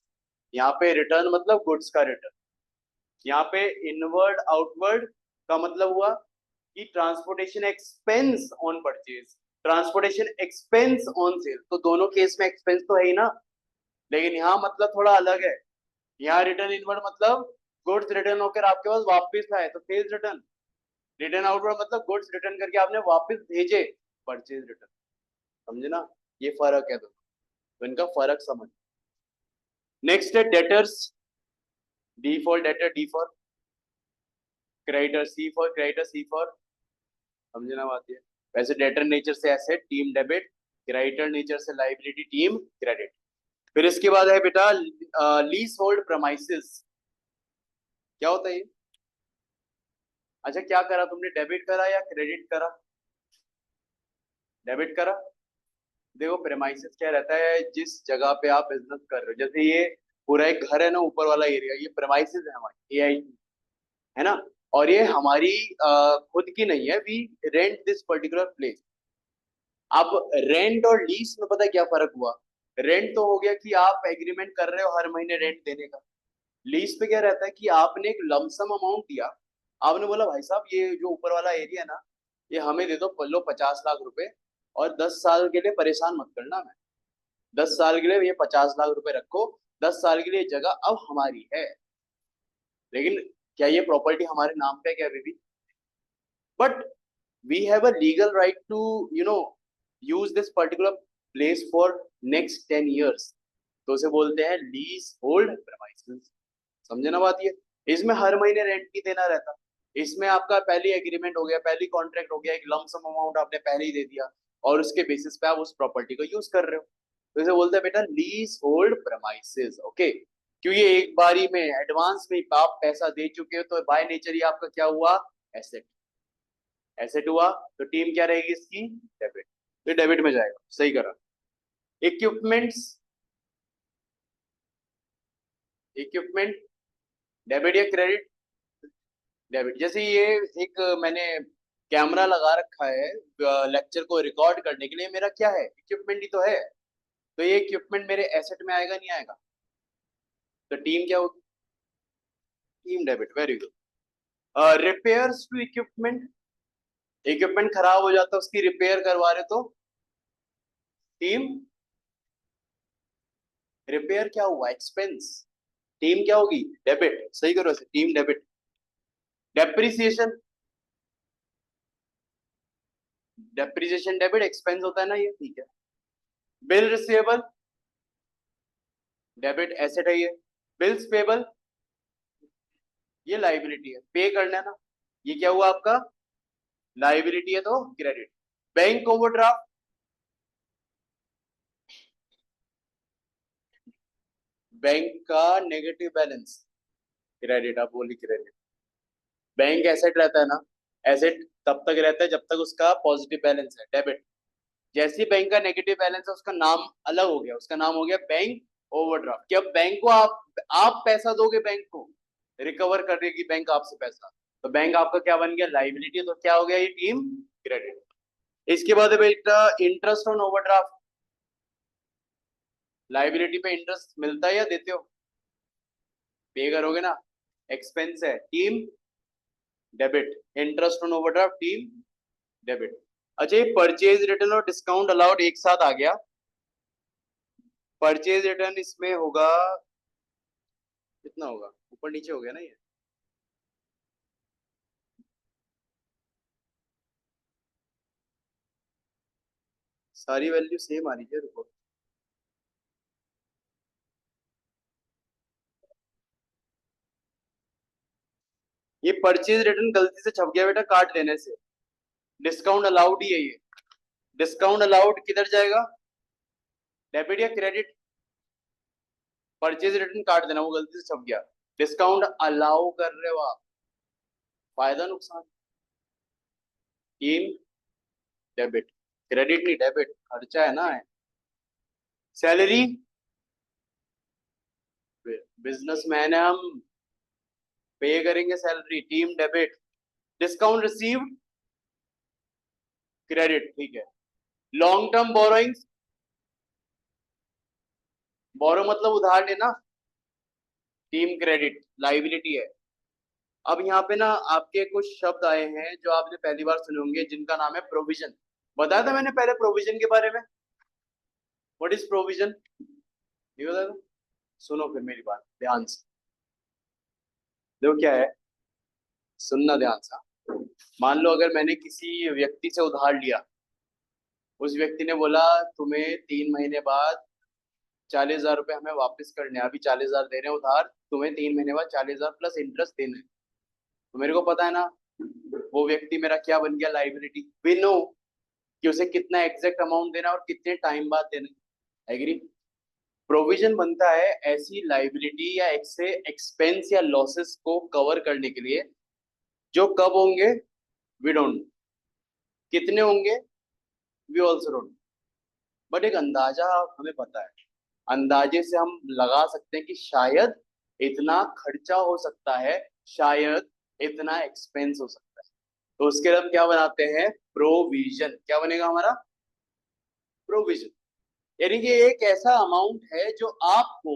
यहाँ पे रिटर्न मतलब गुड्स का रिटर्न। यहाँ पे इनवर्ड आउटवर्ड का मतलब हुआ कि transportation expense on purchase, transportation expense on sale. तो दोनों केस में एक्सपेंस तो है ही ना, लेकिन यहाँ मतलब थोड़ा अलग है। यहाँ रिटर्न इनवर्ड मतलब गुड्स रिटर्न होकर आपके पास वापस आए तो सेल्स रिटर्न, रिटर्न आउटवर्ड मतलब गुड्स रिटर्न करके आपने वापस भेजे, परचेज रिटर्न। समझे ना, ये फर्क है दोनों, तो इनका फर्क समझ। नेक्स्ट है debtors, D for debtor, D for creditor, C for creditor, C for, समझे ना बात ये। वैसे डेटर नेचर से asset team debit, creditor nature से लाइबिलिटी टीम क्रेडिट। फिर इसके बाद है बेटा लीज होल्ड प्रमाइसेस। क्या होता है ये, अच्छा क्या करा तुमने, डेबिट करा या क्रेडिट करा, डेबिट करा। देखो प्रेमाइसेस क्या रहता है, जिस जगह पे आप बिजनेस कर रहे हो, जैसे ये पूरा एक घर है ना ऊपर वाला एरिया, ये प्रेमाइसेस है हमारी एआई, है ना। और ये हमारी खुद की नहीं है, we rent this particular place. अब रेंट और लीज में पता है क्या फर्क हुआ, रेंट तो हो गया कि आप एग्रीमेंट कर रहे हो हर महीने रेंट देने का। लीज पे क्या रहता है कि आपने एक लमसम अमाउंट दिया, आपने बोला भाई साहब ये जो ऊपर वाला एरिया है ना, ये हमें दे दो, लो 50 लाख रुपए, और 10 साल के लिए परेशान मत करना, मैं 10 साल के लिए ये 50 लाख रुपए रखो, 10 साल के लिए जगह अब हमारी है। लेकिन क्या ये प्रॉपर्टी हमारे नाम पे है क्या अभी भी, but we have a legal right to use this particular place for next 10 years। तो उसे बोलते हैं लीज होल्ड प्रेमाइसेस। समझे ना बात ये, इसमें हर महीने रेंट नहीं देना रहता, इसमें आपका पहली एग्रीमेंट हो गया, पहली कॉन्ट्रैक्ट हो गया, एक लमसम अमाउंट आपने पहले ही दे दिया, और उसके बेसिस पे आप उस प्रॉपर्टी को यूज कर रहे हो। तो इसे बोलते हैं बेटा लीज होल्ड प्रेमाइसेस। ओके, क्योंकि ये एक बारी में एडवांस में आप पैसा दे चुके हो, तो बाय नेचर ही आपका क्या हुआ, एसेट, एसेट हुआ। तो टीम क्या रहेगी इसकी, डेबिट, तो डेबिट में जाएगा, सही करा। इक्विपमेंट्स, इक्विपमेंट डेबिट या क्रेडिट, डेबिट। जैसे ये एक मैंने कैमरा लगा रखा है लेक्चर को रिकॉर्ड करने के लिए, मेरा क्या है, इक्विपमेंट ही तो है। तो ये इक्विपमेंट मेरे एसेट में आएगा नहीं आएगा, तो टीम क्या होगी, team debit, very good. Repairs to equipment, equipment खराब हो जाता है उसकी रिपेयर करवा रहे तो टीम, रिपेयर क्या हुआ, एक्सपेंस, टीम क्या होगी, डेबिट, सही करो ऐसे, team debit. Depreciation, depreciation debit, expense होता है ना ये, ठीक है। बिल रिसीवेबल, डेबिट एसेट है ये। बिल्स पेबल, ये लाइबिलिटी है, पे करना है ना, ये क्या हुआ आपका, लाइबिलिटी है तो क्रेडिट। बैंक ओवरड्राफ्ट, बैंक का नेगेटिव बैलेंस, क्रेडिट, आप बोली क्रेडिट। बैंक एसेट रहता है ना, एसेट तब तक रहता है जब तक उसका पॉजिटिव बैलेंस है, डेबिट। जैसे ही बैंक का नेगेटिव बैलेंस है उसका नाम अलग हो गया, उसका नाम हो गया बैंक ओवरड्राफ्ट। कि अब बैंक को आप पैसा दोगे बैंक को, रिकवर करेगी बैंक आपसे पैसा, तो बैंक आपका क्या बन गया, लाइबिलिटी। तो क्या हो गया ये, टीम क्रेडिट। इसके बाद है बेटा इंटरेस्ट ऑन ओवरड्राफ्ट, लाइबिलिटी पे इंटरेस्ट मिलता है या देते हो, पे करोगे ना, एक्सपेंस है, team debit. Interest on overdraft team debit. अच्छा, ये परचेज रिटर्न और डिस्काउंट अलाउड एक साथ आ गया। परचेज रिटर्न इसमें होगा कितना होगा, ऊपर नीचे हो गया ना ये। सारी वैल्यू सेम आ रही है, रुको। ये परचेज रिटर्न गलती से छप गया बेटा कार्ड लेने से। डिस्काउंट अलाउड ही है ये। डिस्काउंट अलाउड किधर जाएगा, डेबिट या क्रेडिट। परचेज रिटर्न काट देना, वो गलती से छप गया। डिस्काउंट अलाउ कर रहे हो आप, फायदा नुकसान। टीम डेबिट, क्रेडिट नहीं डेबिट, खर्चा है ना। सैलरी, बिजनेसमैन है हम, पे करेंगे salary, team debit. Discount received credit, ठीक है। लॉन्ग टर्म बोरोइंग्स, बोरो मतलब उधार लेना, टीम क्रेडिट लाइबिलिटी है। अब यहाँ पे ना आपके कुछ शब्द आए हैं जो आपने पहली बार सुने होंगे, जिनका नाम है प्रोविजन। बताया था मैंने पहले प्रोविजन के बारे में। व्हाट इज प्रोविजन, नहीं बताया था? सुनो फिर मेरी बात ध्यान से। देखो क्या है, सुनना ध्यान से। मान लो अगर मैंने किसी व्यक्ति से उधार लिया, उस व्यक्ति ने बोला तुम्हें 3 महीने बाद 40,000 रुपये हमें वापस करने हैं, अभी 40,000 दे रहे हैं उधार, तुम्हें 3 महीने बाद 40,000 प्लस इंटरेस्ट देना है। तो मेरे को पता है ना वो व्यक्ति मेरा क्या बन गया, लाइबिलिटी। वी नो कि उसे कितना एग्जैक्ट अमाउंट देना और कितने टाइम बाद देना। एग्री। प्रोविजन बनता है ऐसी लाइबिलिटी या ऐसे एक्सपेंस या लॉसेस को कवर करने के लिए जो कब होंगे वी डोंट, कितने होंगे वी ऑल्सो डोंट, बट एक अंदाजा हमें पता है। अंदाजे से हम लगा सकते हैं कि शायद इतना खर्चा हो सकता है, शायद इतना एक्सपेंस हो सकता है। तो उसके लिए हम क्या बनाते हैं, प्रोविजन। क्या बनेगा हमारा, प्रोविजन। यानी कि एक ऐसा अमाउंट है जो आपको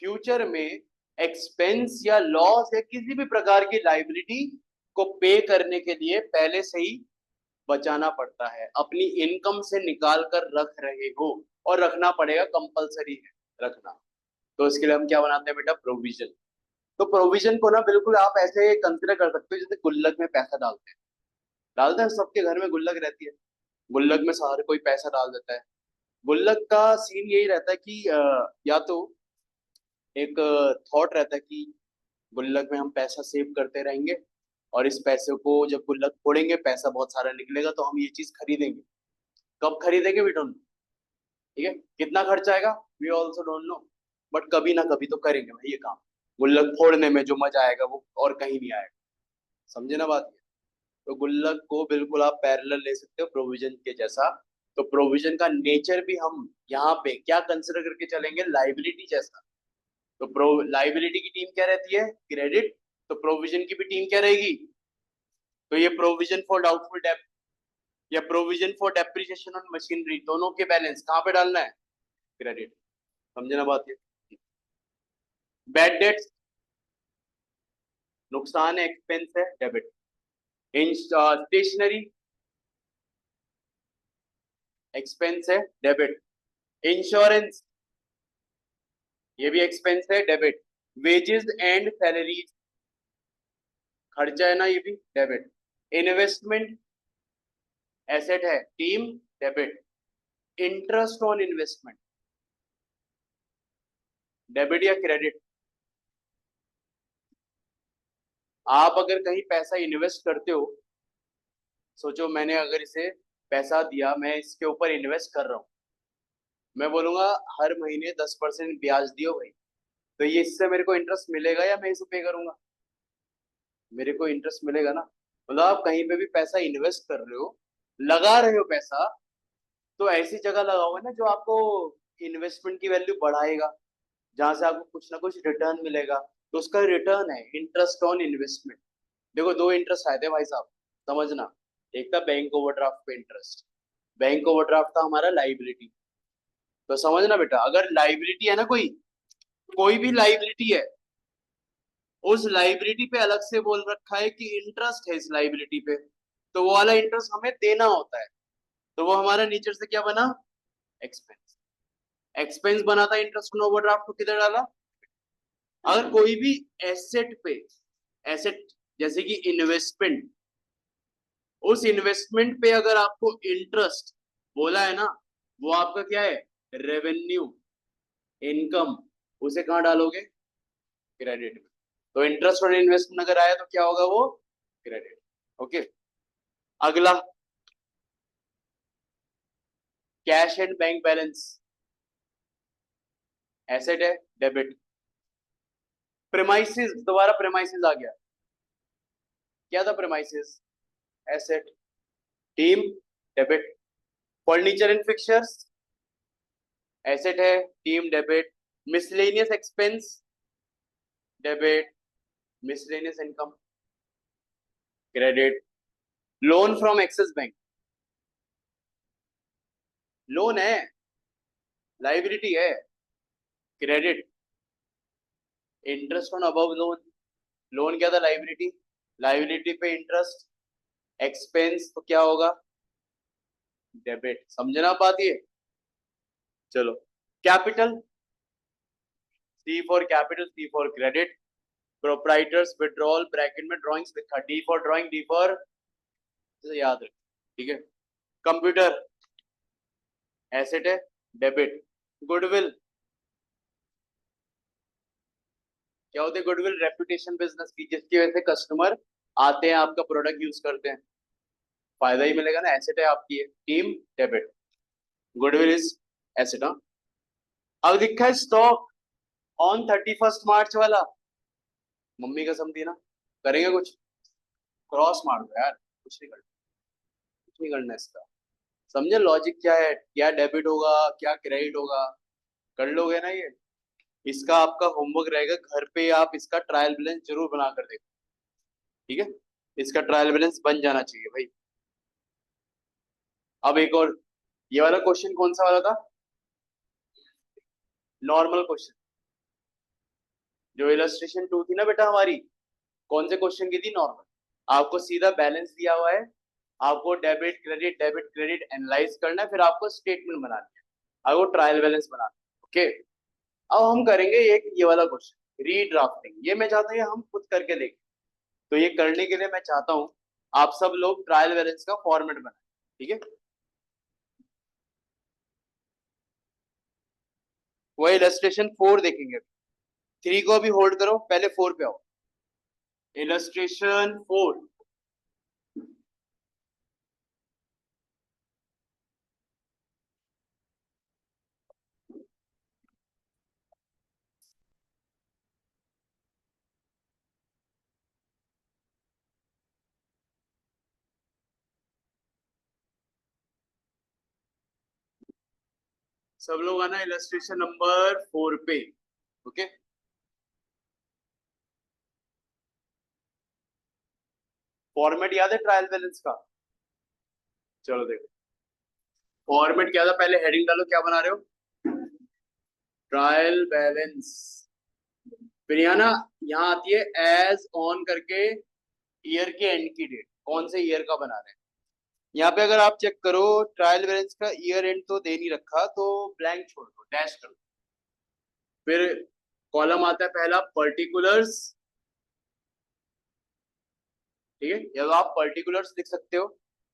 फ्यूचर में एक्सपेंस या लॉस या किसी भी प्रकार की लाइबिलिटी को पे करने के लिए पहले से ही बचाना पड़ता है, अपनी इनकम से निकाल कर रख रहे हो, और रखना पड़ेगा, कंपलसरी है रखना। तो इसके लिए हम क्या बनाते हैं बेटा, प्रोविजन। तो प्रोविजन को ना बिल्कुल आप ऐसे कंसिडर कर सकते हो जैसे गुल्लक में पैसा डालते हैं। डालते हैं, सबके घर में गुल्लक रहती है, गुल्लक में सारे कोई पैसा डाल देता है। गुल्लक का सीन यही रहता है कि या तो एक थॉट रहता है कि गुल्लक में हम पैसा सेव करते रहेंगे, और इस पैसे को जब गुल्लक फोड़ेंगे पैसा बहुत सारा निकलेगा तो हम ये चीज खरीदेंगे। कब खरीदेंगे वी डोंट नो, ठीक है, कितना खर्च आएगा we also don't know, but कभी ना कभी तो करेंगे भाई ये काम। गुल्लक फोड़ने में जो मजा आएगा वो और कहीं नहीं आएगा। समझे ना बात। तो गुल्लक को बिल्कुल आप पैरेलल ले सकते हो प्रोविजन के जैसा। तो प्रोविजन का नेचर भी हम यहाँ पे क्या कंसिडर करके चलेंगे, लाइबिलिटी जैसा। तो प्रो लाइबिलिटी की टीम क्या रहती है, क्रेडिट। तो प्रोविजन की भी टीम क्या रहेगी, तो ये प्रोविजन फॉर डाउटफुल डेब्ट या provision for depreciation on machinery, दोनों के बैलेंस कहाँ पे डालना है, क्रेडिट। समझे ना बात ये। बैड डेट्स नुकसान है, एक्सपेंस है, डेबिट। इन स्टेशनरी एक्सपेंस है, डेबिट। इंश्योरेंस ये भी एक्सपेंस है, डेबिट। वेजेस एंड सैलरीज खर्चा है ना, ये भी डेबिट। इन्वेस्टमेंट एसेट है, team debit. Interest on investment debit या क्रेडिट। आप अगर कहीं पैसा इन्वेस्ट करते हो, सोचो मैंने अगर इसे पैसा दिया, मैं इसके ऊपर इन्वेस्ट कर रहा हूँ, मैं बोलूंगा हर महीने 10% ब्याज दियो भाई, तो ये इससे मेरे को इंटरेस्ट मिलेगा या मैं इसे पे करूंगा, मेरे को इंटरेस्ट मिलेगा ना। मतलब आप कहीं पे भी पैसा इन्वेस्ट कर रहे हो, लगा रहे हो पैसा, तो ऐसी जगह लगाओगे ना जो आपको इन्वेस्टमेंट की वैल्यू बढ़ाएगा, जहां से आपको कुछ ना कुछ रिटर्न मिलेगा। तो उसका रिटर्न है इंटरेस्ट ऑन इन्वेस्टमेंट। देखो दो इंटरेस्ट आए थे भाई साहब, समझना। एक था बैंक ओवरड्राफ्ट पे इंटरेस्ट, बैंक ओवरड्राफ्ट था हमारा लाइबिलिटी। तो समझना बेटा, अगर लाइबिलिटी है ना, कोई कोई भी लाइबिलिटी है, उस लाइबिलिटी पे अलग से बोल रखा है कि इंटरेस्ट है इस लाइबिलिटी पे, तो वो वाला इंटरेस्ट हमें देना होता है। तो वो हमारा नेचर से क्या बना, एक्सपेंस। एक्सपेंस बना था इंटरेस्ट, ओवरड्राफ्ट को किधर डाला, अगर कोई भी एसेट पे, एसेट जैसे कि इन्वेस्टमेंट, उस इन्वेस्टमेंट पे अगर आपको इंटरेस्ट बोला है ना, वो आपका क्या है, रेवेन्यू, इनकम, उसे कहाँ डालोगे, क्रेडिट में। तो इंटरेस्ट और इन्वेस्टमेंट अगर आया तो क्या होगा, वो क्रेडिट। ओके, अगला cash and bank balance, asset है, डेबिट। प्रेमाइसिस, दोबारा प्रेमाइसिस आ गया, क्या था premises, asset, team, debit. Furniture and fixtures, asset है, team, debit. Miscellaneous expense, debit. Miscellaneous income, credit. Loan from Axis bank, loan है, लाइबिलिटी है, credit. Interest on above loan, loan क्या था, लाइबिलिटी, लाइबिलिटी पे इंटरेस्ट, एक्सपेंस तो क्या होगा, डेबिट। समझना बात ये, चलो। Capital, C for capital, C for credit. Proprietors withdrawal, bracket में ड्राइंग्स लिखा, D for drawing, D for, याद रख, ठीक है। कंप्यूटर, एसेट है, डेबिट। गुडविल, क्या होते हैं गुडविल, रेपुटेशन बिजनेस की, जिसकी वजह से कस्टमर आते हैं, आपका प्रोडक्ट यूज करते हैं, फायदा ही मिलेगा ना, एसेट है आपकी है। Team, debit. Goodwill is asset. हाँ, अब लिखा है स्टॉक ऑन 31 मार्च वाला, मम्मी कसम थी ना, करेंगे कुछ, क्रॉस मार दो यार, कुछ नहीं करना, कुछ नहीं करना इसका। समझे लॉजिक क्या है, क्या डेबिट होगा, क्या क्रेडिट होगा, कर लोगे ना ये। इसका आपका होमवर्क रहेगा घर पे, आप इसका ट्रायल बैलेंस जरूर बना कर देखो, ठीक है। इसका ट्रायल बैलेंस बन जाना चाहिए भाई। अब एक और, ये वाला क्वेश्चन कौन सा वाला था, नॉर्मल क्वेश्चन। जो इलस्ट्रेशन 2 थी ना बेटा हमारी, कौन से क्वेश्चन की थी, नॉर्मल। आपको सीधा बैलेंस दिया हुआ है, आपको डेबिट क्रेडिट एनालाइज करना है, फिर आपको स्टेटमेंट बनानी है, आपको ट्रायल बैलेंस बनाना है। ओके, अब हम करेंगे एक ये वाला क्वेश्चन, रीड्राफ्टिंग। ये मैं चाहता हूँ ये हम खुद करके देखें। तो ये करने के लिए मैं चाहता हूँ आप सब लोग ट्रायल बैलेंस का फॉर्मेट बनाएं, ठीक है। वो इलस्ट्रेशन 4 देखेंगे, 3 को अभी होल्ड करो, पहले 4 पे आओ। इलस्ट्रेशन 4, सब लोग आना इलस्ट्रेशन नंबर 4 पे। ओके, फॉर्मेट याद है ट्रायल बैलेंस का, चलो देखो। फॉर्मेट क्या था, पहले हेडिंग डालो, क्या बना रहे हो, ट्रायल बैलेंस। फिर यहाँ ना, यहाँ आती है एज ऑन करके, ईयर के एंड की डेट, कौन से ईयर का बना रहे हैं। यहाँ पे अगर आप चेक करो, ट्रायल बैलेंस का ईयर एंड तो दे नहीं रखा, तो ब्लैंक छोड़ दो, डैश कर दो। फिर कॉलम आता है पहला, पर्टिकुलर्स, ठीक है, या तो आप पर्टिकुलर्स लिख सकते हो,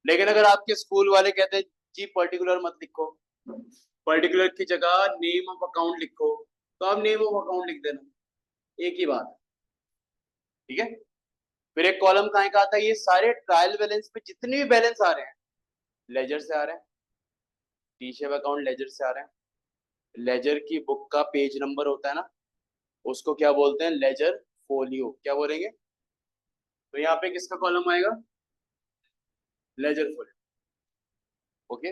लेकिन अगर आपके स्कूल वाले कहते हैं जी पर्टिकुलर मत लिखो, पर्टिकुलर की जगह नेम ऑफ अकाउंट लिखो, तो आप नेम ऑफ अकाउंट लिख देना, एक ही बात है, ठीक है। फिर एक कॉलम कहाँ का आता है, ये सारे ट्रायल बैलेंस पे जितने भी बैलेंस आ रहे हैं, लेजर से आ रहे हैं, टी शेप अकाउंट लेजर से आ रहे हैं। लेजर की बुक का पेज नंबर होता है ना, उसको क्या बोलते हैं, लेजर फोलियो, क्या बोलेंगे। तो यहाँ पे किसका कॉलम आएगा, लेजर फोलियो। ओके,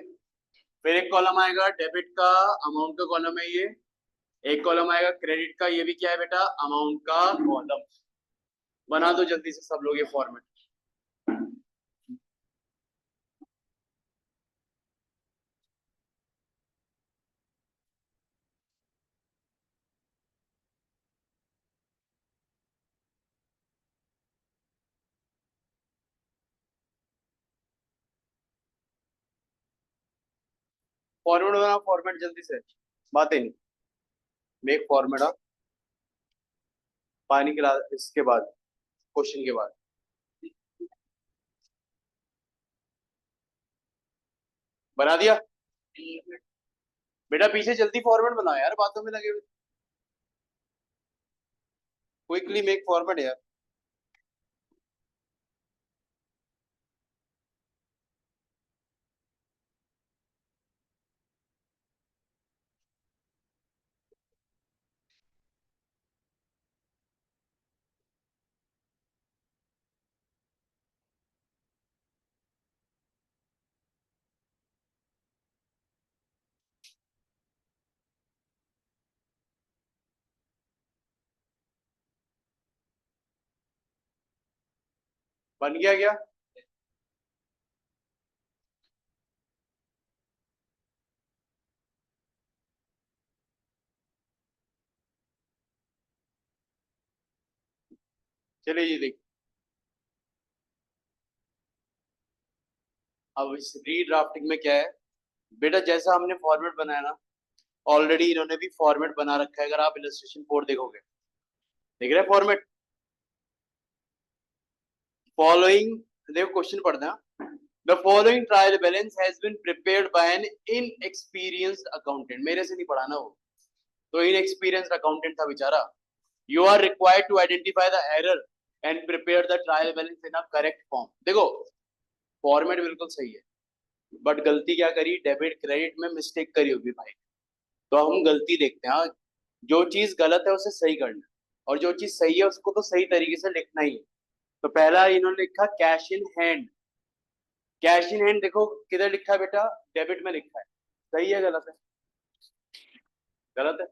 फिर एक कॉलम आएगा डेबिट का, अमाउंट का कॉलम है ये। एक कॉलम आएगा क्रेडिट का, ये भी क्या है बेटा, अमाउंट का कॉलम। बना दो जल्दी से सब लोग ये फॉर्मेट। फॉर्मेट बना, फॉर्मेट जल्दी से, बातें नहीं, मेक फॉर्मेट। पानी गिला इसके बाद, क्वेश्चन के बाद। बना दिया बेटा, पीछे जल्दी फॉर्मेट बनाओ यार, बातों में लगे हुए। क्विकली मेक फॉर्मेट यार। बन गया क्या? चलिए ये देख, अब इस रीड्राफ्टिंग में क्या है बेटा, जैसा हमने फॉर्मेट बनाया ना, ऑलरेडी इन्होंने भी फॉर्मेट बना रखा है। अगर आप इलस्ट्रेशन 4 देखोगे, देख रहे हैं फॉर्मेट। फॉलोइंग, देखो क्वेश्चन पढ़ना। The following trial balance has been prepared by an inexperienced accountant. मेरे से नहीं पढ़ाना वो, तो इनएक्सपीरियंस्ड अकाउंटेंट था बेचारा। You are required to identify the error and prepare the trial balance in a correct form. देखो फॉर्मेट बिल्कुल सही है, बट गलती क्या करी, डेबिट क्रेडिट में मिस्टेक करी होगी भाई। तो हम गलती देखते हैं, हाँ, जो चीज गलत है उसे सही करना, और जो चीज सही है उसको तो सही तरीके से लिखना ही है। तो पहला इन्होंने लिखा cash in hand. Cash in hand देखो किधर लिखा है बेटा, डेबिट में लिखा है। सही है गलत है? गलत है।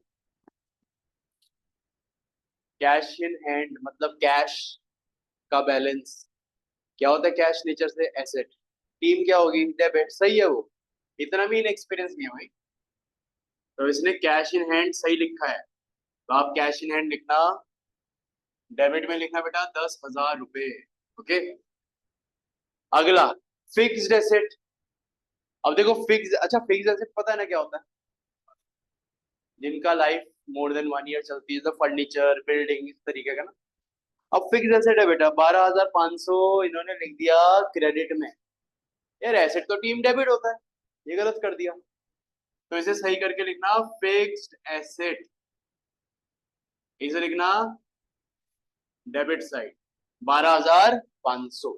कैश इन हैंड मतलब कैश का बैलेंस। क्या होता है कैश नेचर से एसेट, टीम क्या होगी डेबिट। सही है वो, इतना भी इनएक्सपीरियंस नहीं है भाई। तो इसने कैश इन हैंड सही लिखा है, तो आप कैश इन हैंड लिखना, डेबिट में लिखना बेटा 10,000 रुपए। ओके। अगला फिक्स्ड एसेट। अब देखो फिक्स, अच्छा फिक्स्ड एसेट पता है ना क्या होता है, जिनका लाइफ मोर देन 1 ईयर चलती है, फर्नीचर बिल्डिंग इस तरीके का ना। अब फिक्स्ड एसेट है बेटा 12,500, इन्होंने लिख दिया क्रेडिट में। यार एसेट तो टीम डेबिट होता है, ये गलत कर दिया। तो इसे सही करके लिखना फिक्स्ड एसेट, इसे लिखना डेबिट साइड 12,500।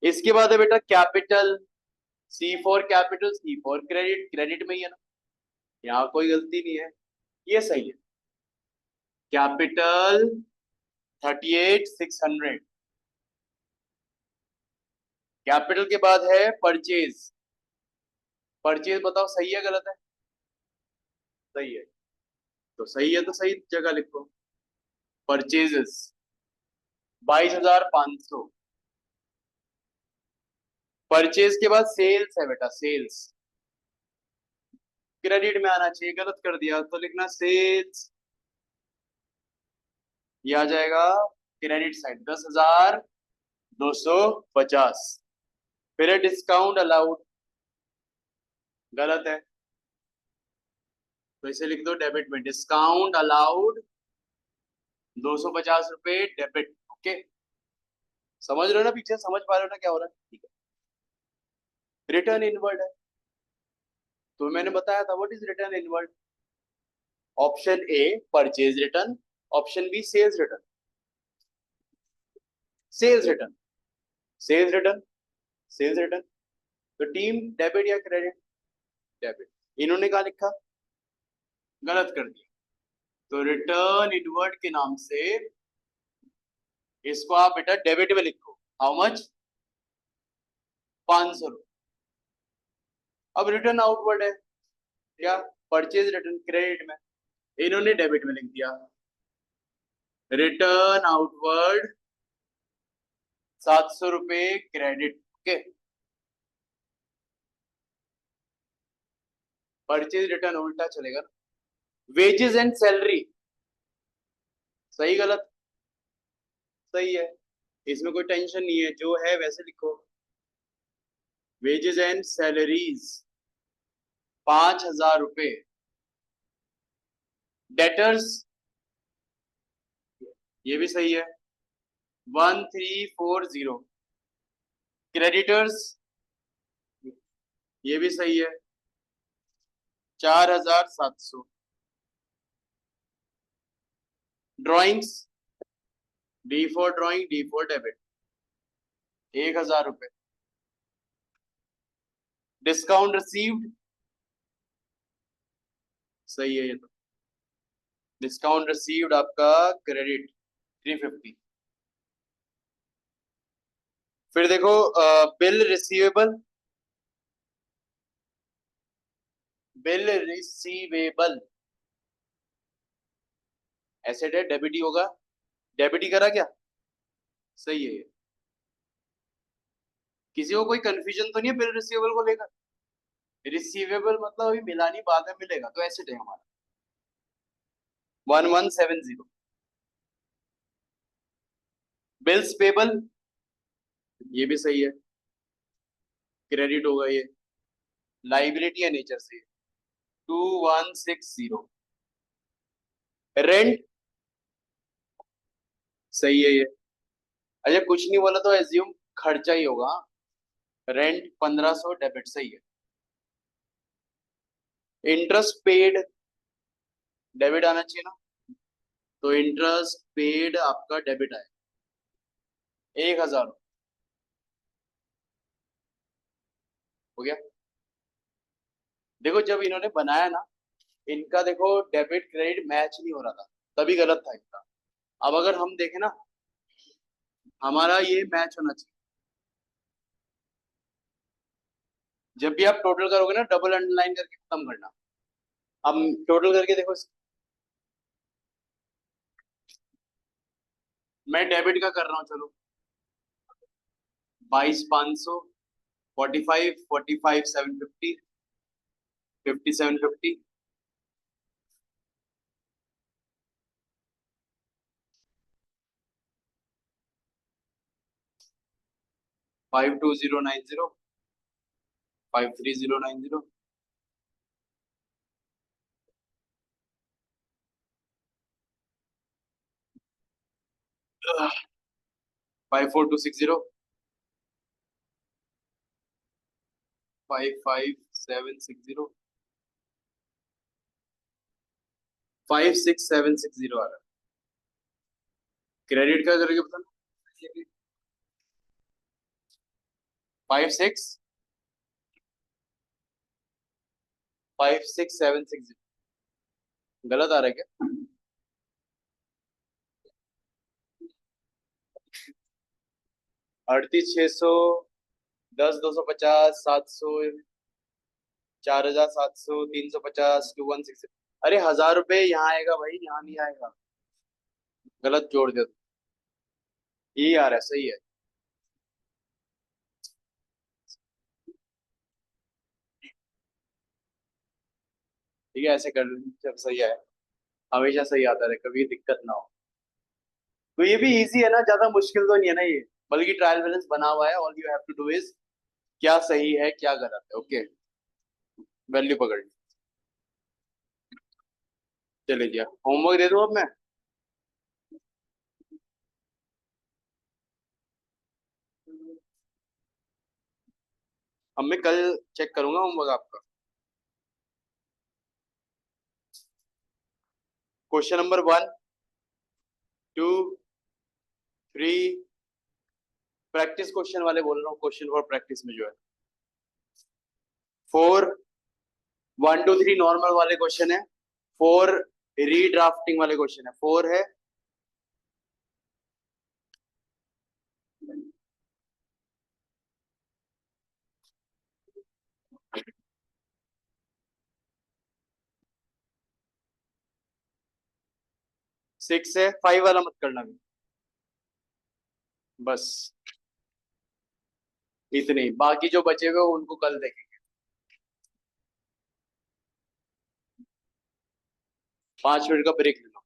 इसके बाद है बेटा capital, C for capital, C for credit, credit में ही है ना, यहाँ कोई गलती नहीं है, ये सही है। कैपिटल 38,600। कैपिटल के बाद है परचेज। परचेज बताओ सही है गलत है? सही है, तो सही है तो सही जगह लिखो, परचेजेस 22,500। परचेज के बाद सेल्स है बेटा, सेल्स क्रेडिट में आना चाहिए, गलत कर दिया, तो लिखना सेल्स, ये आ जाएगा क्रेडिट साइड 10,250। फिर है डिस्काउंट अलाउड, गलत है, तो इसे लिख दो डेबिट में, डिस्काउंट अलाउड 250 रुपए डेबिट। ओके, समझ रहे हो ना, पीछे समझ पा रहे हो ना क्या हो रहा है? ठीक है। रिटर्न इनवर्ड है, तो मैंने बताया था what is return inward. Option A purchase return, option B sales return. Sales return, sales return, sales return. तो टीम डेबिट या क्रेडिट? डेबिट। इन्होंने कहा लिखा, गलत कर दिया, तो रिटर्न इनवर्ड के नाम से इसको आप बेटा डेबिट में लिखो। How much? 500 रुपये। अब रिटर्न आउटवर्ड है क्या, परचेज रिटर्न क्रेडिट में, इन्होंने डेबिट में लिख दिया। रिटर्न आउटवर्ड 700 रुपये क्रेडिट। ओके, परचेज रिटर्न उल्टा चलेगा ना। वेजेस एंड सैलरी, सही गलत? सही है, इसमें कोई टेंशन नहीं है, जो है वैसे लिखो। वेजेस एंड सैलरीज 5,000 रुपये। डेटर्स ये भी सही है। 1340। क्रेडिटर्स, ये भी सही है। 4700। Drawings, D for drawing, D for debit, 1000 रुपए। डिस्काउंट रिसीव्ड, सही है ये तो। डिस्काउंट रिसीव्ड आपका क्रेडिट 350। फिर देखो bill receivable, bill receivable asset है, डेबिट ही होगा। डेबिट ही करा क्या? सही है ये। किसी को कोई कंफ्यूजन तो नहीं है बिल रिसीवेबल को लेकर? रिसीवेबल मतलब अभी मिला नहीं, बाद में मिलेगा, तो एसेट है हमारा। 1170। बिल्स पेबल, ये भी सही है, क्रेडिट होगा ये। लाइबिलिटी है नेचर से। 2160। रेंट, सही है ये। अच्छा कुछ नहीं बोला तो एज्यूम खर्चा ही होगा। रेंट 1500, डेबिट, सही है। इंटरेस्ट पेड, डेबिट आना चाहिए ना, तो इंटरेस्ट पेड आपका डेबिट आए 1000। हो गया। देखो जब इन्होंने बनाया ना, इनका देखो डेबिट क्रेडिट मैच नहीं हो रहा था, तभी गलत था इनका। अब अगर हम देखें ना, हमारा ये मैच होना चाहिए। जब भी आप टोटल करोगे ना, डबल अंडरलाइन करके खत्म करना। अब टोटल करके देखो, मैं डेबिट का कर रहा हूँ, चलो। 22,500, 45, 45,750, 5750, 52090, 53090, 54260, 55760, 56760 आ रहा है। क्रेडिट का करके बताना। 56, 56760, गलत आ रहा है क्या? 38,600, 10,250, 700, 4,700, 350, 2160। अरे 1000 रुपये यहाँ आएगा भाई, यहाँ नहीं आएगा, गलत जोड़ दे। ये आ रहा है, सही है। ठीक है, ऐसे कर, जब सही है, हमेशा सही आता रहे, कभी दिक्कत ना हो। तो ये भी इजी है ना, ज्यादा मुश्किल तो नहीं है ना ये, बल्कि ट्रायल बैलेंस बना हुआ है। All you have to do is क्या सही है क्या गलत है, ओके, वैल्यू पकड़ ली। चलिए जी, होमवर्क दे दूं अब मैं? अब मैं कल चेक करूंगा होमवर्क आपका। क्वेश्चन नंबर 1, 2, 3, प्रैक्टिस क्वेश्चन वाले बोल रहा हूँ, क्वेश्चन फॉर प्रैक्टिस में जो है। 4, 1, 2, 3 नॉर्मल वाले क्वेश्चन है। 4 रीड्राफ्टिंग वाले क्वेश्चन है। 4 है 6 है, 5 वाला मत करना भी, बस इतने ही। बाकी जो बचे हुए उनको कल देखेंगे। 5 मिनट का ब्रेक लेना।